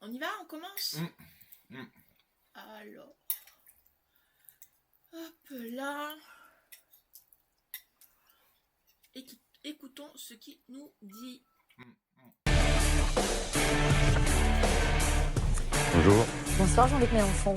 On y va, on commence. Mm. Alors, hop là. Écoutons ce qu'il nous dit. Bonjour. Bonsoir Jean-Luc Mélenchon.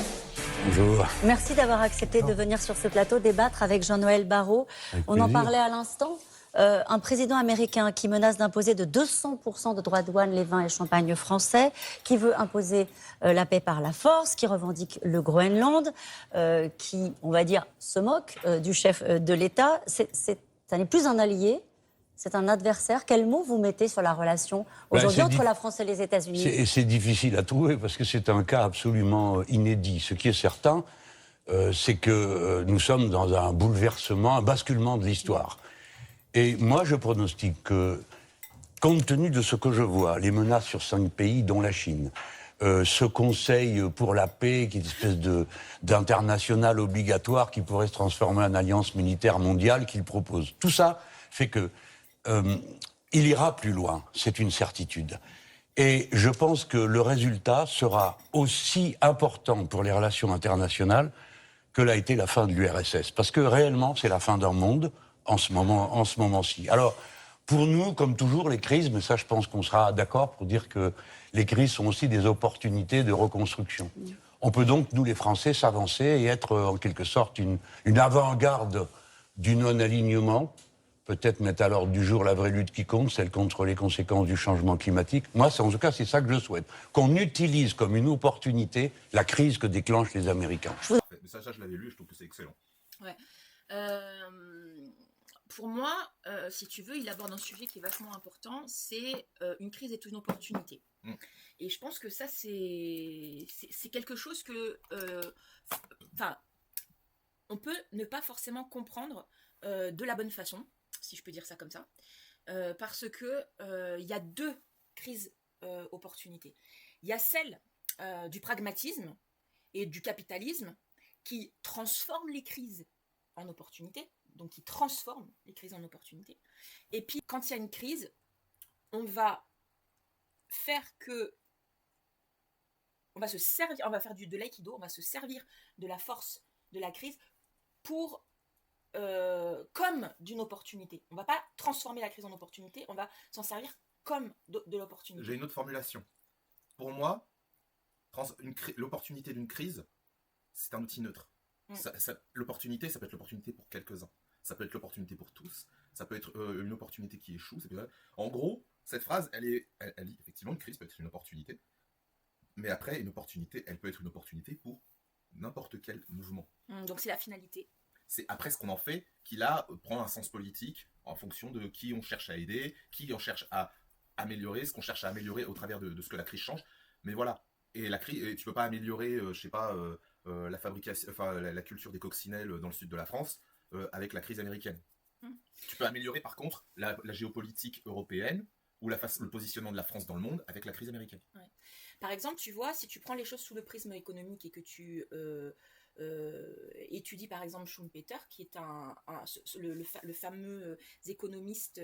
Bonjour. Merci d'avoir accepté de venir sur ce plateau débattre avec Jean-Noël Barrot. On en parlait à l'instant. Un président américain qui menace d'imposer de 200% de droits de douane les vins et champagnes français, qui veut imposer la paix par la force, qui revendique le Groenland, qui, on va dire, se moque du chef de l'État. Ça n'est plus un allié, c'est un adversaire. Quel mot vous mettez sur la relation aujourd'hui entre la France et les États-Unis ? C'est difficile à trouver parce que c'est un cas absolument inédit. Ce qui est certain, c'est que nous sommes dans un bouleversement, un basculement de l'histoire. Et moi, je pronostique que, compte tenu de ce que je vois, les menaces sur 5 pays, dont la Chine, ce conseil pour la paix, qui est une espèce d'international obligatoire qui pourrait se transformer en alliance militaire mondiale qu'il propose, tout ça fait que il ira plus loin, c'est une certitude. Et je pense que le résultat sera aussi important pour les relations internationales que l'a été la fin de l'URSS. Parce que réellement, c'est la fin d'un monde en ce moment-ci. Alors, pour nous, comme toujours, les crises, mais ça, je pense qu'on sera d'accord pour dire que les crises sont aussi des opportunités de reconstruction. On peut donc, nous les Français, s'avancer et être en quelque sorte une avant-garde du non-alignement, peut-être mettre à l'ordre du jour la vraie lutte qui compte, celle contre les conséquences du changement climatique. Moi, en tout cas, c'est ça que je souhaite. Qu'on utilise comme une opportunité la crise que déclenchent les Américains. Mais ça, je l'avais lu et je trouve que c'est excellent. Ouais. Pour moi, si tu veux, il aborde un sujet qui est vachement important, c'est une crise est une opportunité. Et je pense que ça, c'est quelque chose que... on peut ne pas forcément comprendre de la bonne façon, si je peux dire ça comme ça, parce que il y a deux crises opportunités. Il y a celle du pragmatisme et du capitalisme qui transforment les crises en opportunités, donc qui transforment les crises en opportunités. Et puis, quand il y a une crise, on va faire que... On va se servir, on va faire de l'aïkido, on va se servir de la force de la crise pour... comme d'une opportunité. On ne va pas transformer la crise en opportunité, on va s'en servir comme de l'opportunité. J'ai une autre formulation. Pour moi, l'opportunité d'une crise, c'est un outil neutre. L'opportunité, ça peut être l'opportunité pour quelques-uns. Ça peut être l'opportunité pour tous. Ça peut être une opportunité qui échoue. En gros, cette phrase, elle dit effectivement, une crise peut être une opportunité. Mais après, une opportunité, elle peut être une opportunité pour n'importe quel mouvement. Donc c'est la finalité. C'est après ce qu'on en fait qui là prend un sens politique en fonction de qui on cherche à aider, qui on cherche à améliorer, ce qu'on cherche à améliorer au travers de ce que la crise change. Mais voilà. Et la crise, tu peux pas améliorer, je sais pas, la fabrication, la culture des coccinelles dans le sud de la France avec la crise américaine. Tu peux améliorer par contre la géopolitique européenne ou le positionnement de la France dans le monde avec la crise américaine. Ouais. Par exemple, tu vois, si tu prends les choses sous le prisme économique et que tu étudie par exemple Schumpeter, qui est le fameux économiste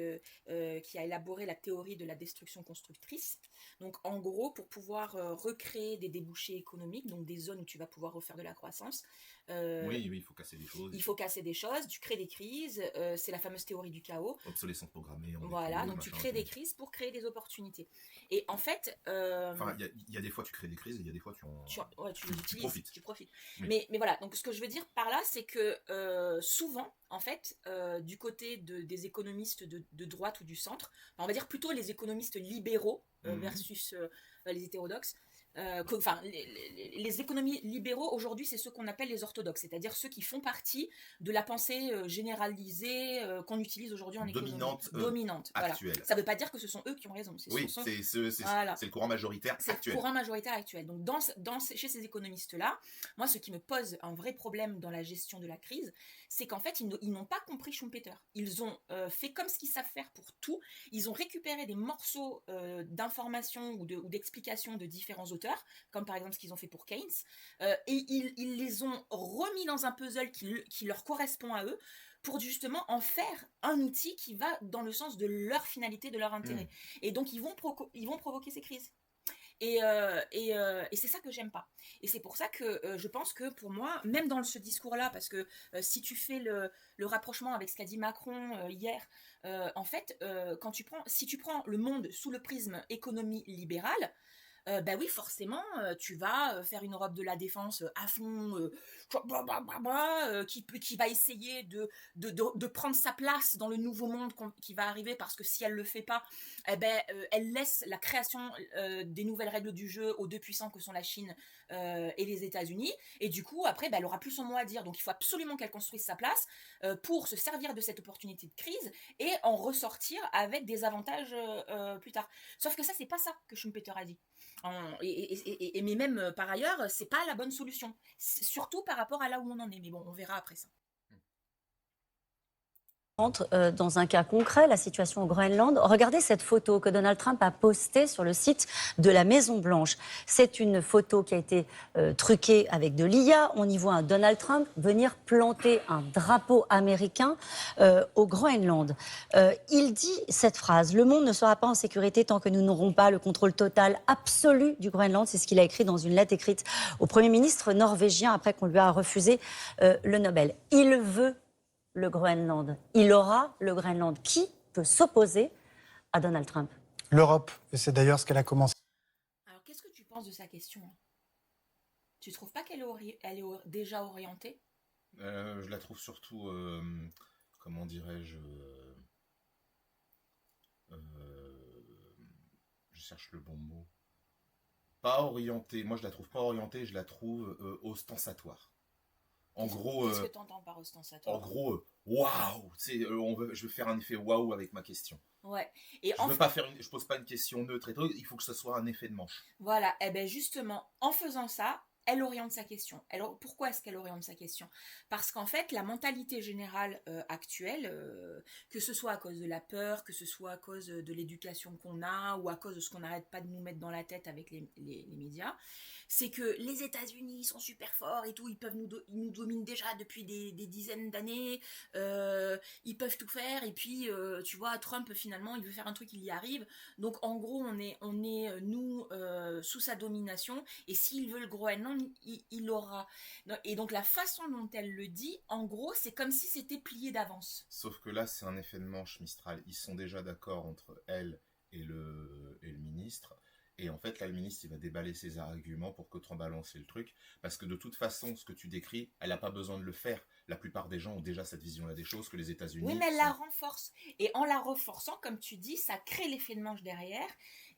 qui a élaboré la théorie de la destruction constructrice. Donc en gros, pour pouvoir recréer des débouchés économiques, donc des zones où tu vas pouvoir refaire de la croissance, oui, il faut casser des choses. Il faut casser des choses, tu crées des crises, c'est la fameuse théorie du chaos. Obsolescence programmée. Voilà, donc tu crées des crises pour créer des opportunités. Et en fait... il y a des fois tu crées des crises et il y a des fois tu utilises, tu profites. Oui. Mais voilà, donc ce que je veux dire par là, c'est que souvent, en fait, du côté des économistes de droite ou du centre, on va dire plutôt les économistes libéraux versus les hétérodoxes, les économies libéraux aujourd'hui, c'est ceux qu'on appelle les orthodoxes, c'est-à-dire ceux qui font partie de la pensée généralisée qu'on utilise aujourd'hui en économie. Dominante. Actuelle. Voilà. Ça ne veut pas dire que ce sont eux qui ont raison. C'est le courant majoritaire actuel. C'est le courant majoritaire actuel. Donc chez ces économistes-là, moi, ce qui me pose un vrai problème dans la gestion de la crise, c'est qu'en fait, ils n'ont pas compris Schumpeter. Ils ont fait comme ce qu'ils savent faire pour tout. Ils ont récupéré des morceaux d'informations ou d'explications de différents auteurs, comme par exemple ce qu'ils ont fait pour Keynes, et ils les ont remis dans un puzzle qui leur correspond à eux, pour justement en faire un outil qui va dans le sens de leur finalité, de leur intérêt. Et donc ils vont provoquer ces crises. Et c'est ça que j'aime pas. Et c'est pour ça que je pense que pour moi, même dans ce discours-là, parce que si tu fais le rapprochement avec ce qu'a dit Macron hier, en fait, si tu prends le monde sous le prisme économie libérale, bah oui, forcément, tu vas faire une Europe de la défense à fond, qui va essayer de prendre sa place dans le nouveau monde qui va arriver, parce que si elle le fait pas, eh ben, elle laisse la création des nouvelles règles du jeu aux deux puissants que sont la Chine et les États-Unis, et du coup, après, bah, elle aura plus son mot à dire. Donc il faut absolument qu'elle construise sa place pour se servir de cette opportunité de crise et en ressortir avec des avantages plus tard. Sauf que ça, c'est pas ça que Schumpeter a dit. Mais même par ailleurs, c'est pas la bonne solution. Surtout par rapport à là où on en est. Mais bon, on verra après ça. Dans un cas concret, la situation au Groenland. Regardez cette photo que Donald Trump a postée sur le site de la Maison-Blanche. C'est une photo qui a été truquée avec de l'IA. On y voit un Donald Trump venir planter un drapeau américain au Groenland. Il dit cette phrase: « Le monde ne sera pas en sécurité tant que nous n'aurons pas le contrôle total, absolu du Groenland ». C'est ce qu'il a écrit dans une lettre écrite au Premier ministre norvégien après qu'on lui a refusé le Nobel. Il veut le Groenland. Il aura le Groenland. Qui peut s'opposer à Donald Trump? L'Europe, et c'est d'ailleurs ce qu'elle a commencé. Alors, qu'est-ce que tu penses de sa question? Tu trouves pas qu'elle est déjà orientée? Je la trouve surtout, comment dirais-je, je cherche le bon mot. Pas orientée. Moi, je la trouve pas orientée, je la trouve ostentatoire. En gros, qu'est-ce que tu entends par ostentatoire? En gros, waouh, je veux faire un effet waouh avec ma question. Ouais. Et je pose pas une question neutre et tout. Il faut que ce soit un effet de manche. Voilà. Et ben justement, en faisant ça, elle oriente sa question. Pourquoi est-ce qu'elle oriente sa question? Parce qu'en fait, la mentalité générale actuelle, que ce soit à cause de la peur, que ce soit à cause de l'éducation qu'on a, ou à cause de ce qu'on n'arrête pas de nous mettre dans la tête avec les médias, c'est que les États-Unis sont super forts et tout, ils nous dominent déjà depuis des dizaines d'années, ils peuvent tout faire, et puis tu vois, Trump finalement il veut faire un truc, il y arrive, donc en gros on est nous sous sa domination, et s'il veut le Groenland, il l'aura. Et donc la façon dont elle le dit, en gros, c'est comme si c'était plié d'avance. Sauf que là c'est un effet de manche, Mistral. Ils sont déjà d'accord entre elle et le ministre. Et en fait, là, le ministre, il va déballer ses arguments pour contrebalancer le truc. Parce que de toute façon, ce que tu décris, elle n'a pas besoin de le faire. La plupart des gens ont déjà cette vision-là des choses, que les États-Unis... Oui, mais elle la renforce. Et en la renforçant, comme tu dis, ça crée l'effet de manche derrière.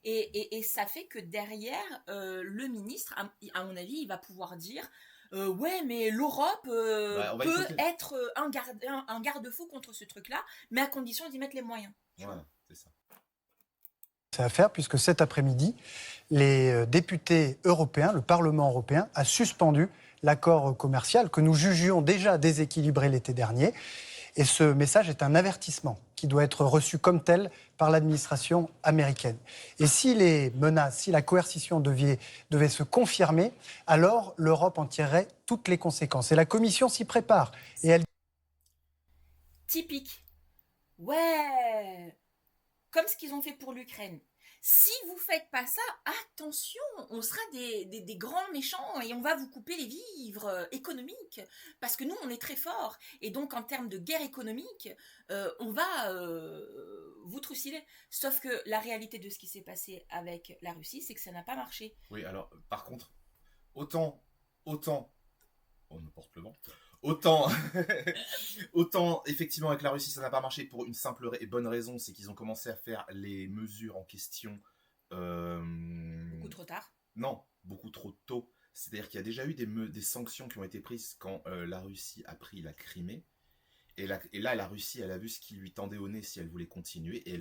Et ça fait que derrière, le ministre, à mon avis, il va pouvoir dire... ouais, mais l'Europe peut être un garde-fou contre ce truc-là, mais à condition d'y mettre les moyens. Voilà, c'est ça. C'est à faire, puisque cet après-midi, les députés européens, le Parlement européen, a suspendu l'accord commercial que nous jugions déjà déséquilibré l'été dernier. Et ce message est un avertissement qui doit être reçu comme tel par l'administration américaine. Et si les menaces, si la coercition devait se confirmer, alors l'Europe en tirerait toutes les conséquences. Et la Commission s'y prépare. Et elle... Typique. Ouais. Comme ce qu'ils ont fait pour l'Ukraine. Si vous faites pas ça, attention, on sera des grands méchants et on va vous couper les vivres économiques. Parce que nous, on est très forts. Et donc, en termes de guerre économique, on va vous trucider. Sauf que la réalité de ce qui s'est passé avec la Russie, c'est que ça n'a pas marché. Oui, alors, par contre, autant, on me porte le vent. Autant, effectivement, avec la Russie, ça n'a pas marché pour une simple et bonne raison, c'est qu'ils ont commencé à faire les mesures en question... Beaucoup trop tard. Non, beaucoup trop tôt. C'est-à-dire qu'il y a déjà eu des sanctions qui ont été prises quand la Russie a pris la Crimée. Et là, la Russie, elle a vu ce qui lui tendait au nez si elle voulait continuer. Et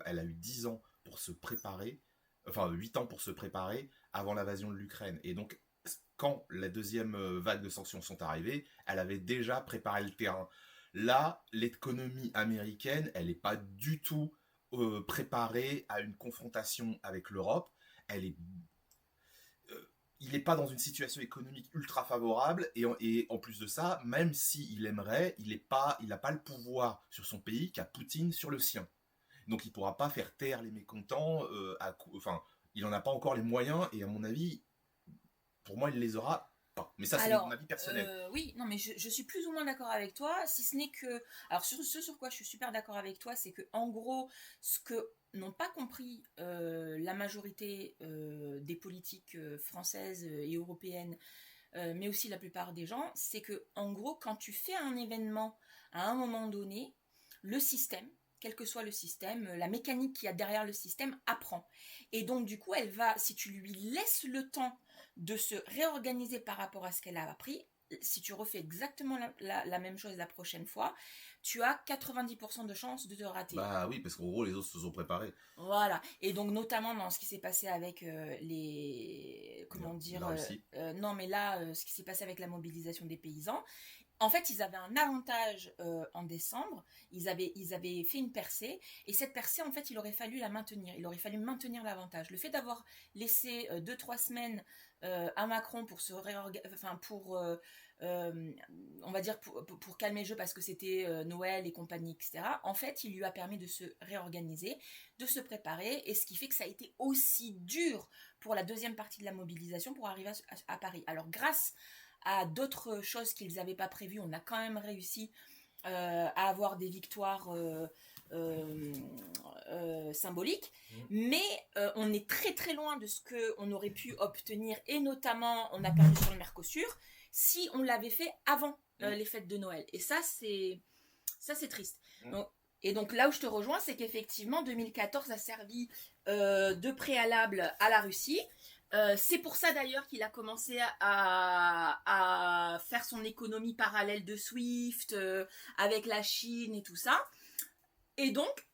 elle a eu 10 ans pour se préparer, enfin 8 ans pour se préparer avant l'invasion de l'Ukraine. Et donc, quand la deuxième vague de sanctions sont arrivées, elle avait déjà préparé le terrain. Là, l'économie américaine, elle n'est pas du tout préparée à une confrontation avec l'Europe. Il n'est pas dans une situation économique ultra favorable, et en plus de ça, même s'il aimerait, il n'a pas le pouvoir sur son pays qu'a Poutine sur le sien. Donc il ne pourra pas faire taire les mécontents, il n'en a pas encore les moyens, et à mon avis, pour moi, il les aura pas. Mais ça, c'est Alors, mon avis personnel. oui, non, mais je suis plus ou moins d'accord avec toi, si ce n'est que... Alors, ce sur quoi je suis super d'accord avec toi, c'est que en gros, ce que n'ont pas compris la majorité des politiques françaises et européennes, mais aussi la plupart des gens, c'est que en gros, quand tu fais un événement à un moment donné, le système, quel que soit le système, la mécanique qu'il y a derrière le système apprend. Et donc, du coup, elle va, si tu lui laisses le temps de se réorganiser par rapport à ce qu'elle a appris, si tu refais exactement la même chose la prochaine fois, tu as 90% de chances de te rater. Bah oui, parce qu'en gros, les autres se sont préparés. Voilà. Et donc, notamment dans ce qui s'est passé avec les... Comment dire La Russie. non, mais là, ce qui s'est passé avec la mobilisation des paysans, en fait, ils avaient un avantage en décembre. Ils avaient fait une percée. Et cette percée, en fait, il aurait fallu la maintenir. Il aurait fallu maintenir l'avantage. Le fait d'avoir laissé 2-3 semaines à Macron pour se on va dire pour calmer le jeu parce que c'était Noël et compagnie, etc. En fait, il lui a permis de se réorganiser, de se préparer. Et ce qui fait que ça a été aussi dur pour la deuxième partie de la mobilisation pour arriver à Paris. Alors, grâce à d'autres choses qu'ils n'avaient pas prévues, on a quand même réussi à avoir des victoires symboliques, mais on est très très loin de ce qu'on aurait pu obtenir, et notamment on a perdu sur le Mercosur si on l'avait fait avant les fêtes de Noël, et ça c'est triste. Donc là où je te rejoins, c'est qu'effectivement 2014 a servi de préalable à la Russie. C'est pour ça d'ailleurs qu'il a commencé à faire son économie parallèle de SWIFT avec la Chine et tout ça. Et donc,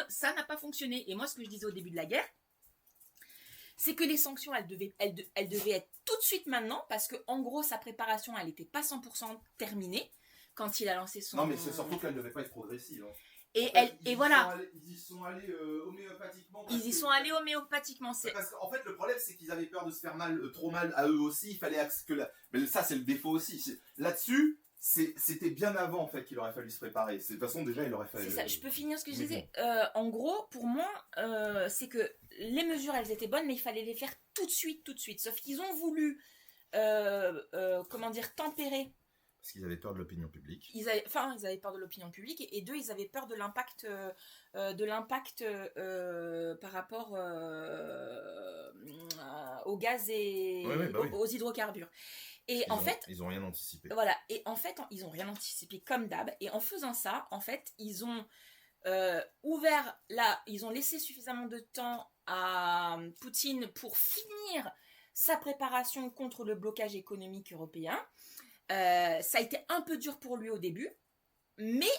ça n'a pas fonctionné. Et moi, ce que je disais au début de la guerre, c'est que les sanctions, elles devaient être tout de suite maintenant, parce que en gros, sa préparation, elle n'était pas 100% terminée quand il a lancé son... Non, mais c'est surtout qu'elle ne devait pas être progressive. Hein. Et voilà. Ils y sont allés homéopathiquement. Ils y sont allés homéopathiquement. Parce qu'en fait, le problème, c'est qu'ils avaient peur de se faire mal, trop mal à eux aussi. Il fallait mais ça, c'est le défaut aussi. Là-dessus, c'était bien avant en fait qu'il aurait fallu se préparer. De toute façon, déjà, il aurait fallu. C'est ça. Je peux finir ce que je disais. En gros, pour moi, c'est que les mesures, elles étaient bonnes, mais il fallait les faire tout de suite. Sauf qu'ils ont voulu, tempérer. Parce qu'ils avaient peur de l'opinion publique. Ils avaient peur de l'opinion publique, et deux, ils avaient peur de l'impact par rapport au gaz et aux hydrocarbures. Et ils ont rien anticipé. Voilà. Et en fait, ils ont rien anticipé comme d'hab. Et en faisant ça, en fait, ils ont ils ont laissé suffisamment de temps à Poutine pour finir sa préparation contre le blocage économique européen. Ça a été un peu dur pour lui au début, mais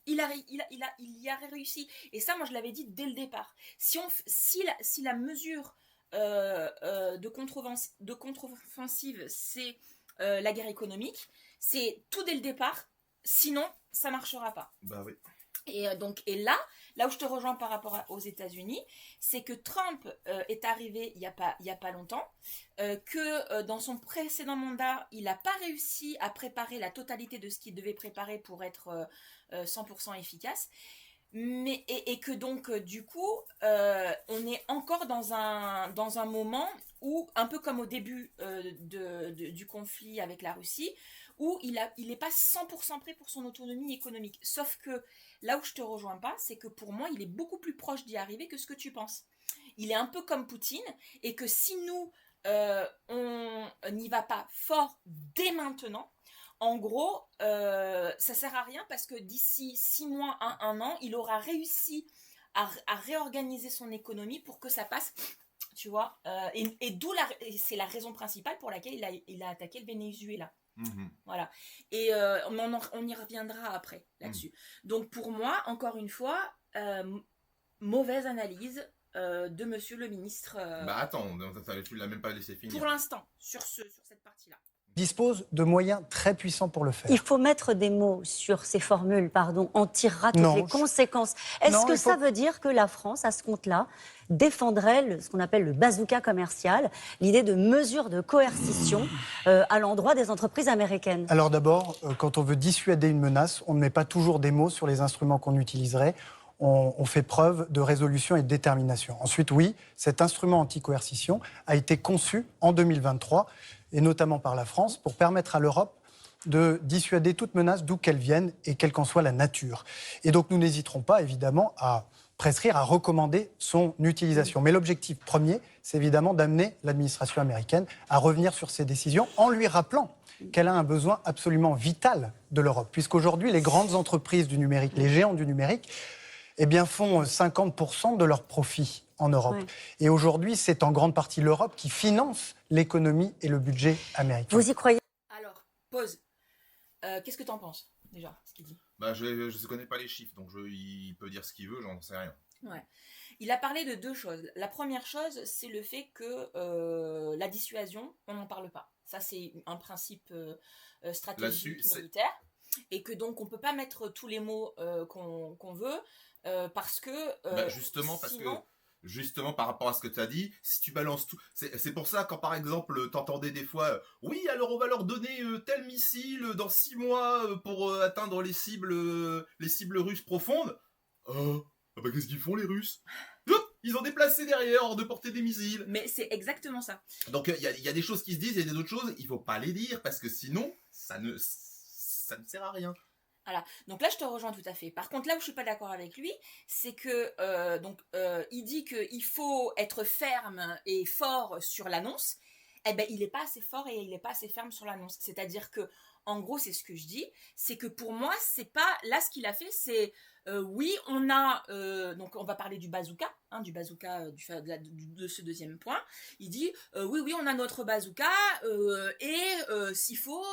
il y a réussi. Et ça, moi, je l'avais dit dès le départ. Si la mesure de contre-offensive, c'est la guerre économique, c'est tout dès le départ. Sinon, ça marchera pas. Bah oui. Et là où je te rejoins par rapport aux États-Unis, c'est que Trump est arrivé il y a pas longtemps, que dans son précédent mandat, il n'a pas réussi à préparer la totalité de ce qu'il devait préparer pour être 100% efficace. Et que donc du coup on est encore dans un moment où, un peu comme au début du conflit avec la Russie, où il n'est pas 100% prêt pour son autonomie économique. Sauf que là où je te rejoins pas, c'est que pour moi, il est beaucoup plus proche d'y arriver que ce que tu penses. Il est un peu comme Poutine, et que si nous, on n'y va pas fort dès maintenant, en gros, ça sert à rien, parce que d'ici 6 mois à 1 an, il aura réussi à réorganiser son économie pour que ça passe, tu vois. Et c'est la raison principale pour laquelle il a attaqué le Venezuela. Voilà. Et on y reviendra après là-dessus. Donc pour moi, encore une fois, mauvaise analyse de monsieur le ministre. Bah attends, tu l'as même pas laissé finir. Pour l'instant, sur cette partie-là. Dispose de moyens très puissants pour le faire. Il faut mettre des mots sur ces formules, on tirera toutes les conséquences. Est-ce que ça veut dire que la France, à ce compte-là, défendrait ce qu'on appelle le bazooka commercial, l'idée de mesures de coercition à l'endroit des entreprises américaines? Alors d'abord, quand on veut dissuader une menace, on ne met pas toujours des mots sur les instruments qu'on utiliserait. ont fait preuve de résolution et de détermination. Ensuite, oui, cet instrument anti-coercition a été conçu en 2023, et notamment par la France, pour permettre à l'Europe de dissuader toute menace d'où qu'elle vienne et quelle qu'en soit la nature. Et donc nous n'hésiterons pas, évidemment, à prescrire, à recommander son utilisation. Mais l'objectif premier, c'est évidemment d'amener l'administration américaine à revenir sur ses décisions en lui rappelant qu'elle a un besoin absolument vital de l'Europe. Puisqu'aujourd'hui, les grandes entreprises du numérique, les géants du numérique, eh bien, font 50% de leurs profits en Europe. Oui. Et aujourd'hui, c'est en grande partie l'Europe qui finance l'économie et le budget américain. Vous y croyez? Alors, pause. Qu'est-ce que tu en penses, déjà, ce qu'il dit? Je ne connais pas les chiffres, donc il peut dire ce qu'il veut, j'en sais rien. Ouais. Il a parlé de deux choses. La première chose, c'est le fait que la dissuasion, on n'en parle pas. Ça, c'est un principe stratégique militaire. Et que donc, on ne peut pas mettre tous les mots qu'on veut parce que... Justement, par rapport à ce que tu as dit, si tu balances tout... C'est pour ça, quand par exemple, t'entendais des fois oui, alors on va leur donner tel missile dans 6 mois pour atteindre les cibles russes profondes. Qu'est-ce qu'ils font, les Russes? Ils ont déplacé derrière, hors de portée des missiles. Mais c'est exactement ça. Donc, il y a des choses qui se disent, il y a des autres choses, il ne faut pas les dire, parce que sinon, ça ne sert à rien. Voilà, donc là je te rejoins tout à fait. Par contre, là où je suis pas d'accord avec lui, c'est que il dit qu'il faut être ferme et fort sur l'annonce. Eh ben, il n'est pas assez fort et il n'est pas assez ferme sur l'annonce. C'est-à-dire que, en gros, c'est ce que je dis, c'est que pour moi, c'est pas là ce qu'il a fait, c'est oui, on a donc on va parler du bazooka, de ce deuxième point. Il dit oui, on a notre bazooka et s'il faut,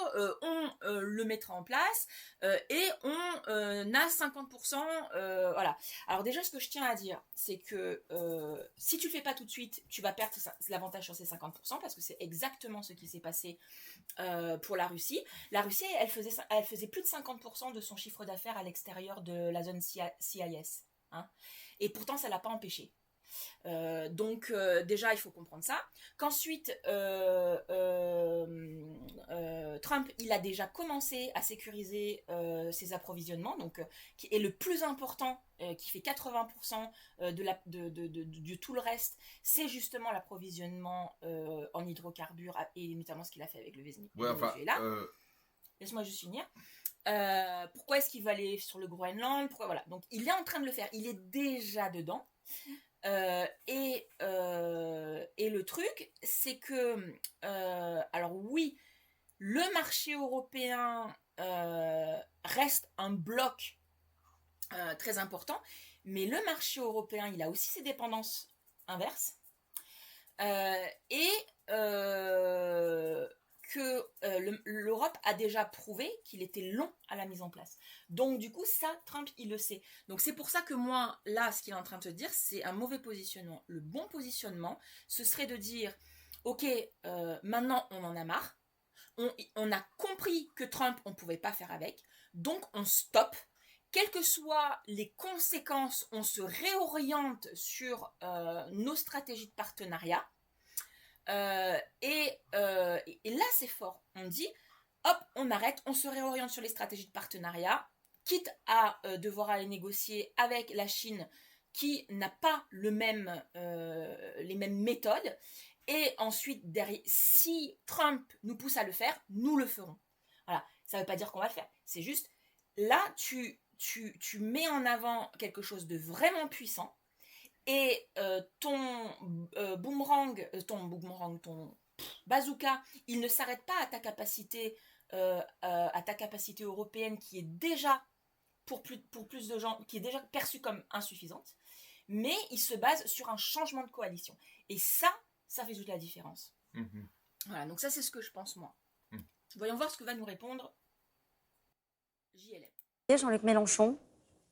on le mettra en place et on a 50%. Voilà. Alors déjà, ce que je tiens à dire, c'est que si tu le fais pas tout de suite, tu vas perdre l'avantage sur ces 50% parce que c'est exactement ce qui s'est passé pour la Russie. La Russie, elle faisait plus de 50% de son chiffre d'affaires à l'extérieur de la zone CIS. Hein, et pourtant, ça ne l'a pas empêché. Donc, déjà, il faut comprendre ça. Qu'ensuite, Trump, il a déjà commencé à sécuriser ses approvisionnements, donc, qui est le plus important, qui fait 80% de tout le reste, c'est justement l'approvisionnement en hydrocarbures, et notamment ce qu'il a fait avec le Venezuela. Laisse-moi juste finir. Pourquoi est-ce qu'il va aller sur le Groenland? Voilà. Donc, il est en train de le faire. Il est déjà dedans. Et le truc, c'est que... alors oui, le marché européen reste un bloc très important, mais le marché européen, il a aussi ses dépendances inverses. Que l'Europe a déjà prouvé qu'il était long à la mise en place. Donc du coup, ça, Trump, il le sait. Donc c'est pour ça que moi, là, ce qu'il est en train de te dire, c'est un mauvais positionnement. Le bon positionnement, ce serait de dire, ok, maintenant, on en a marre. On a compris que Trump, on ne pouvait pas faire avec. Donc on stoppe. Quelles que soient les conséquences, on se réoriente sur nos stratégies de partenariat. Et là c'est fort, on dit hop, on arrête, on se réoriente sur les stratégies de partenariat, quitte à devoir aller négocier avec la Chine qui n'a pas les mêmes méthodes, et ensuite si Trump nous pousse à le faire, nous le ferons. Voilà, ça ne veut pas dire qu'on va le faire, c'est juste là tu mets en avant quelque chose de vraiment puissant. Et ton boomerang, ton bazooka, il ne s'arrête pas à ta capacité européenne qui est déjà, pour plus de gens, qui est déjà perçue comme insuffisante, mais il se base sur un changement de coalition. Et ça fait toute la différence. Mmh. Voilà, donc ça c'est ce que je pense moi. Mmh. Voyons voir ce que va nous répondre JLM. Jean-Luc Mélenchon,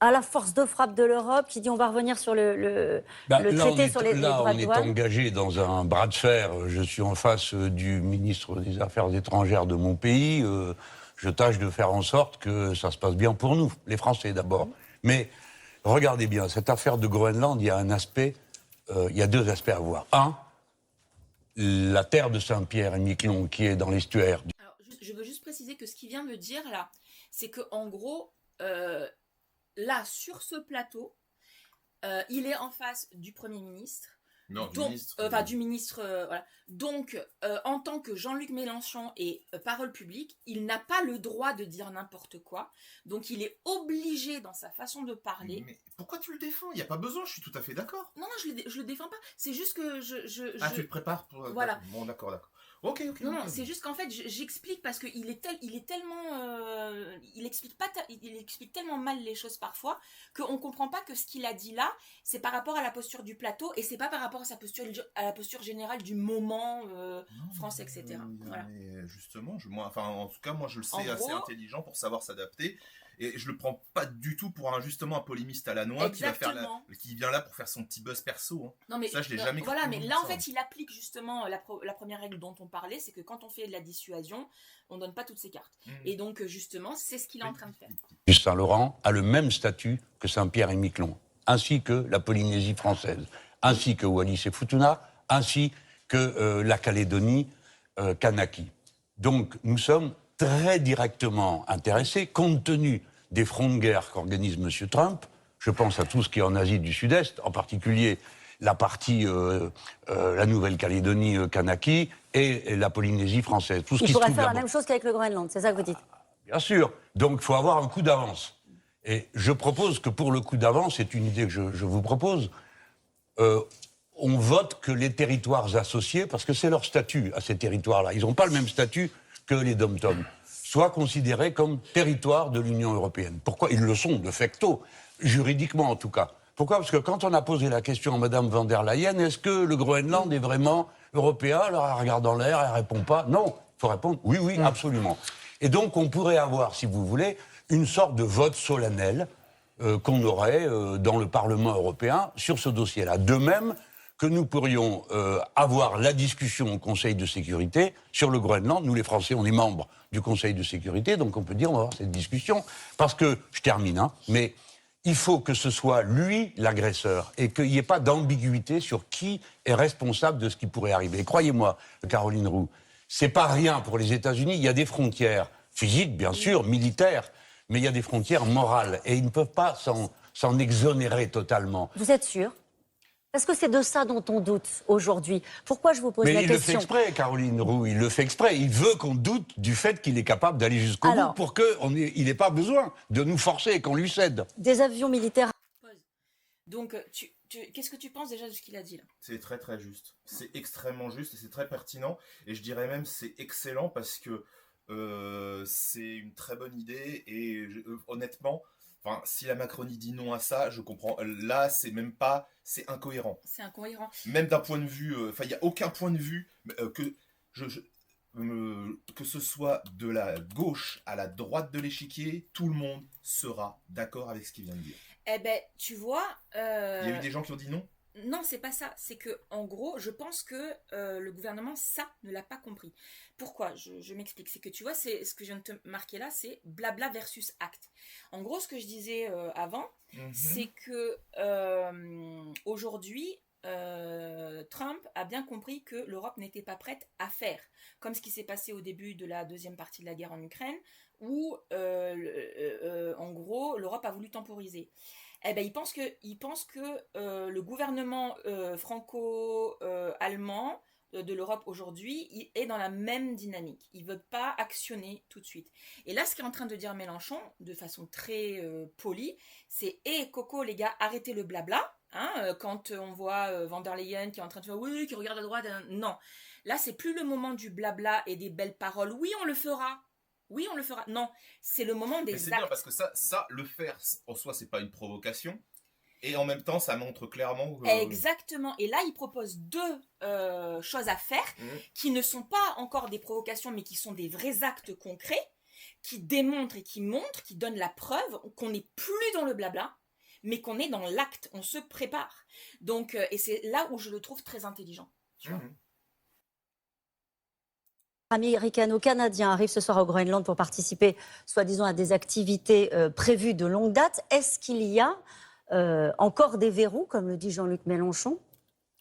à la force de frappe de l'Europe, qui dit on va revenir sur le traité sur les droits de douane. Là, on est engagé dans un bras de fer. Je suis en face du ministre des Affaires étrangères de mon pays. Je tâche de faire en sorte que ça se passe bien pour nous, les Français d'abord. Mais regardez bien, cette affaire de Groenland, il y a il y a deux aspects à voir. Un, la terre de Saint-Pierre et Miquelon, qui est dans l'estuaire. Alors, je veux juste préciser que ce qu'il vient de dire là, c'est que en gros. Là, sur ce plateau, il est en face du Premier ministre. Non, du Donc, ministre. du ministre, voilà. Donc, en tant que Jean-Luc Mélenchon est parole publique, il n'a pas le droit de dire n'importe quoi. Donc, il est obligé dans sa façon de parler. Mais pourquoi tu le défends? Il n'y a pas besoin, je suis tout à fait d'accord. Non, je le défends pas. C'est juste que Ah, tu te prépares pour... Voilà. Bon, d'accord. Ok. Non, ok. c'est juste qu'en fait, j'explique parce qu'il est tellement... il explique tellement mal les choses parfois qu'on comprend pas que ce qu'il a dit là, c'est par rapport à la posture du plateau et c'est pas par rapport à la posture générale du moment français, etc. Voilà. Mais justement, en tout cas, moi, je le sais En assez gros- intelligent pour savoir s'adapter. Et je le prends pas du tout pour justement un polémiste à la noix Exactement. qui vient là pour faire son petit buzz perso. Hein. Non, mais Ça, je l'ai jamais cru. voilà, mais là, en ça. fait, il applique justement la première règle dont on parlait, c'est que quand on fait de la dissuasion, on donne pas toutes ses cartes. Et donc, justement, c'est ce qu'il est en train de faire. Saint-Laurent a le même statut que Saint-Pierre et Miquelon, ainsi que la Polynésie française, ainsi que Wallis et Futuna, ainsi que la Calédonie Kanaki. Donc nous sommes très directement intéressés, compte tenu des fronts de guerre qu'organise M. Trump. Je pense à tout ce qui est en Asie du Sud-Est, en particulier la partie, la Nouvelle-Calédonie Kanaki et la Polynésie française. Tout ce Il qui se pourrait trouve faire la là-bas. même chose qu'avec le Groenland, c'est ça que vous dites? Bien sûr. Donc, il faut avoir un coup d'avance. Et je propose que pour le coup d'avance, c'est une idée que je vous propose, on vote que les territoires associés, parce que c'est leur statut à ces territoires-là, ils n'ont pas le même statut que les dom-toms, soient considérés comme territoires de l'Union européenne. Pourquoi? Ils le sont, de facto, juridiquement en tout cas. Pourquoi? Parce que quand on a posé la question à Mme van der Leyen, est-ce que le Groenland est vraiment européen? Alors elle regarde en l'air, elle répond pas. Non, il faut répondre oui, absolument. Et donc on pourrait avoir, si vous voulez, une sorte de vote solennel qu'on aurait dans le Parlement européen sur ce dossier-là. De même que nous pourrions avoir la discussion au Conseil de sécurité sur le Groenland. Nous, les Français, on est membres du Conseil de sécurité, donc on peut dire on va avoir cette discussion. Parce que, je termine, mais il faut que ce soit lui l'agresseur et qu'il n'y ait pas d'ambiguïté sur qui est responsable de ce qui pourrait arriver. Et croyez-moi, Caroline Roux, c'est pas rien pour les États-Unis. Il y a des frontières physiques, bien sûr, militaires, mais il y a des frontières morales et ils ne peuvent pas s'en exonérer totalement. Vous êtes sûr? Parce que c'est de ça dont on doute aujourd'hui. Pourquoi je vous pose la Mais il le fait question? exprès, Caroline Roux, il le fait exprès. Il veut qu'on doute du fait qu'il est capable d'aller jusqu'au bout pour qu'il n'ait pas besoin de nous forcer et qu'on lui cède. Des avions militaires. Donc, qu'est-ce que tu penses déjà de ce qu'il a dit là? C'est très très juste. C'est extrêmement juste et c'est très pertinent. Et je dirais même c'est excellent parce que c'est une très bonne idée. Et honnêtement, si la Macronie dit non à ça, je comprends. Là, c'est même pas... C'est incohérent. C'est incohérent. Même d'un point de vue... il n'y a aucun point de vue que ce soit de la gauche à la droite de l'échiquier, tout le monde sera d'accord avec ce qu'il vient de dire. Eh ben, tu vois... Il y a eu des gens qui ont dit non? Non, c'est pas ça. C'est que, en gros, je pense que le gouvernement, ça, ne l'a pas compris. Pourquoi? Je m'explique. C'est que, tu vois, c'est ce que je viens de te marquer là, c'est blabla versus acte. En gros, ce que je disais avant, c'est que aujourd'hui, Trump a bien compris que l'Europe n'était pas prête à faire. Comme ce qui s'est passé au début de la deuxième partie de la guerre en Ukraine, où, en gros, l'Europe a voulu temporiser. Eh ben, il pense que le gouvernement franco-allemand de l'Europe aujourd'hui est dans la même dynamique. Il ne veut pas actionner tout de suite. Et là, ce qu'est en train de dire Mélenchon, de façon très polie, c'est « Hé, Coco, les gars, arrêtez le blabla ». Quand on voit van der Leyen qui est en train de faire « Oui, qui regarde à droite ». Non, là, c'est plus le moment du blabla et des belles paroles. Oui, on le fera. Oui, on le fera. Non, c'est le moment des actes. C'est bien parce que ça, le faire en soi, c'est pas une provocation. Et en même temps, ça montre clairement que... Exactement. Et là, il propose deux choses à faire qui ne sont pas encore des provocations, mais qui sont des vrais actes concrets, qui démontrent et qui montrent, qui donnent la preuve qu'on n'est plus dans le blabla, mais qu'on est dans l'acte. On se prépare. Donc, et c'est là où je le trouve très intelligent. Tu vois. Américano-canadien arrive ce soir au Groenland pour participer, soi-disant, à des activités prévues de longue date. Est-ce qu'il y a encore des verrous, comme le dit Jean-Luc Mélenchon,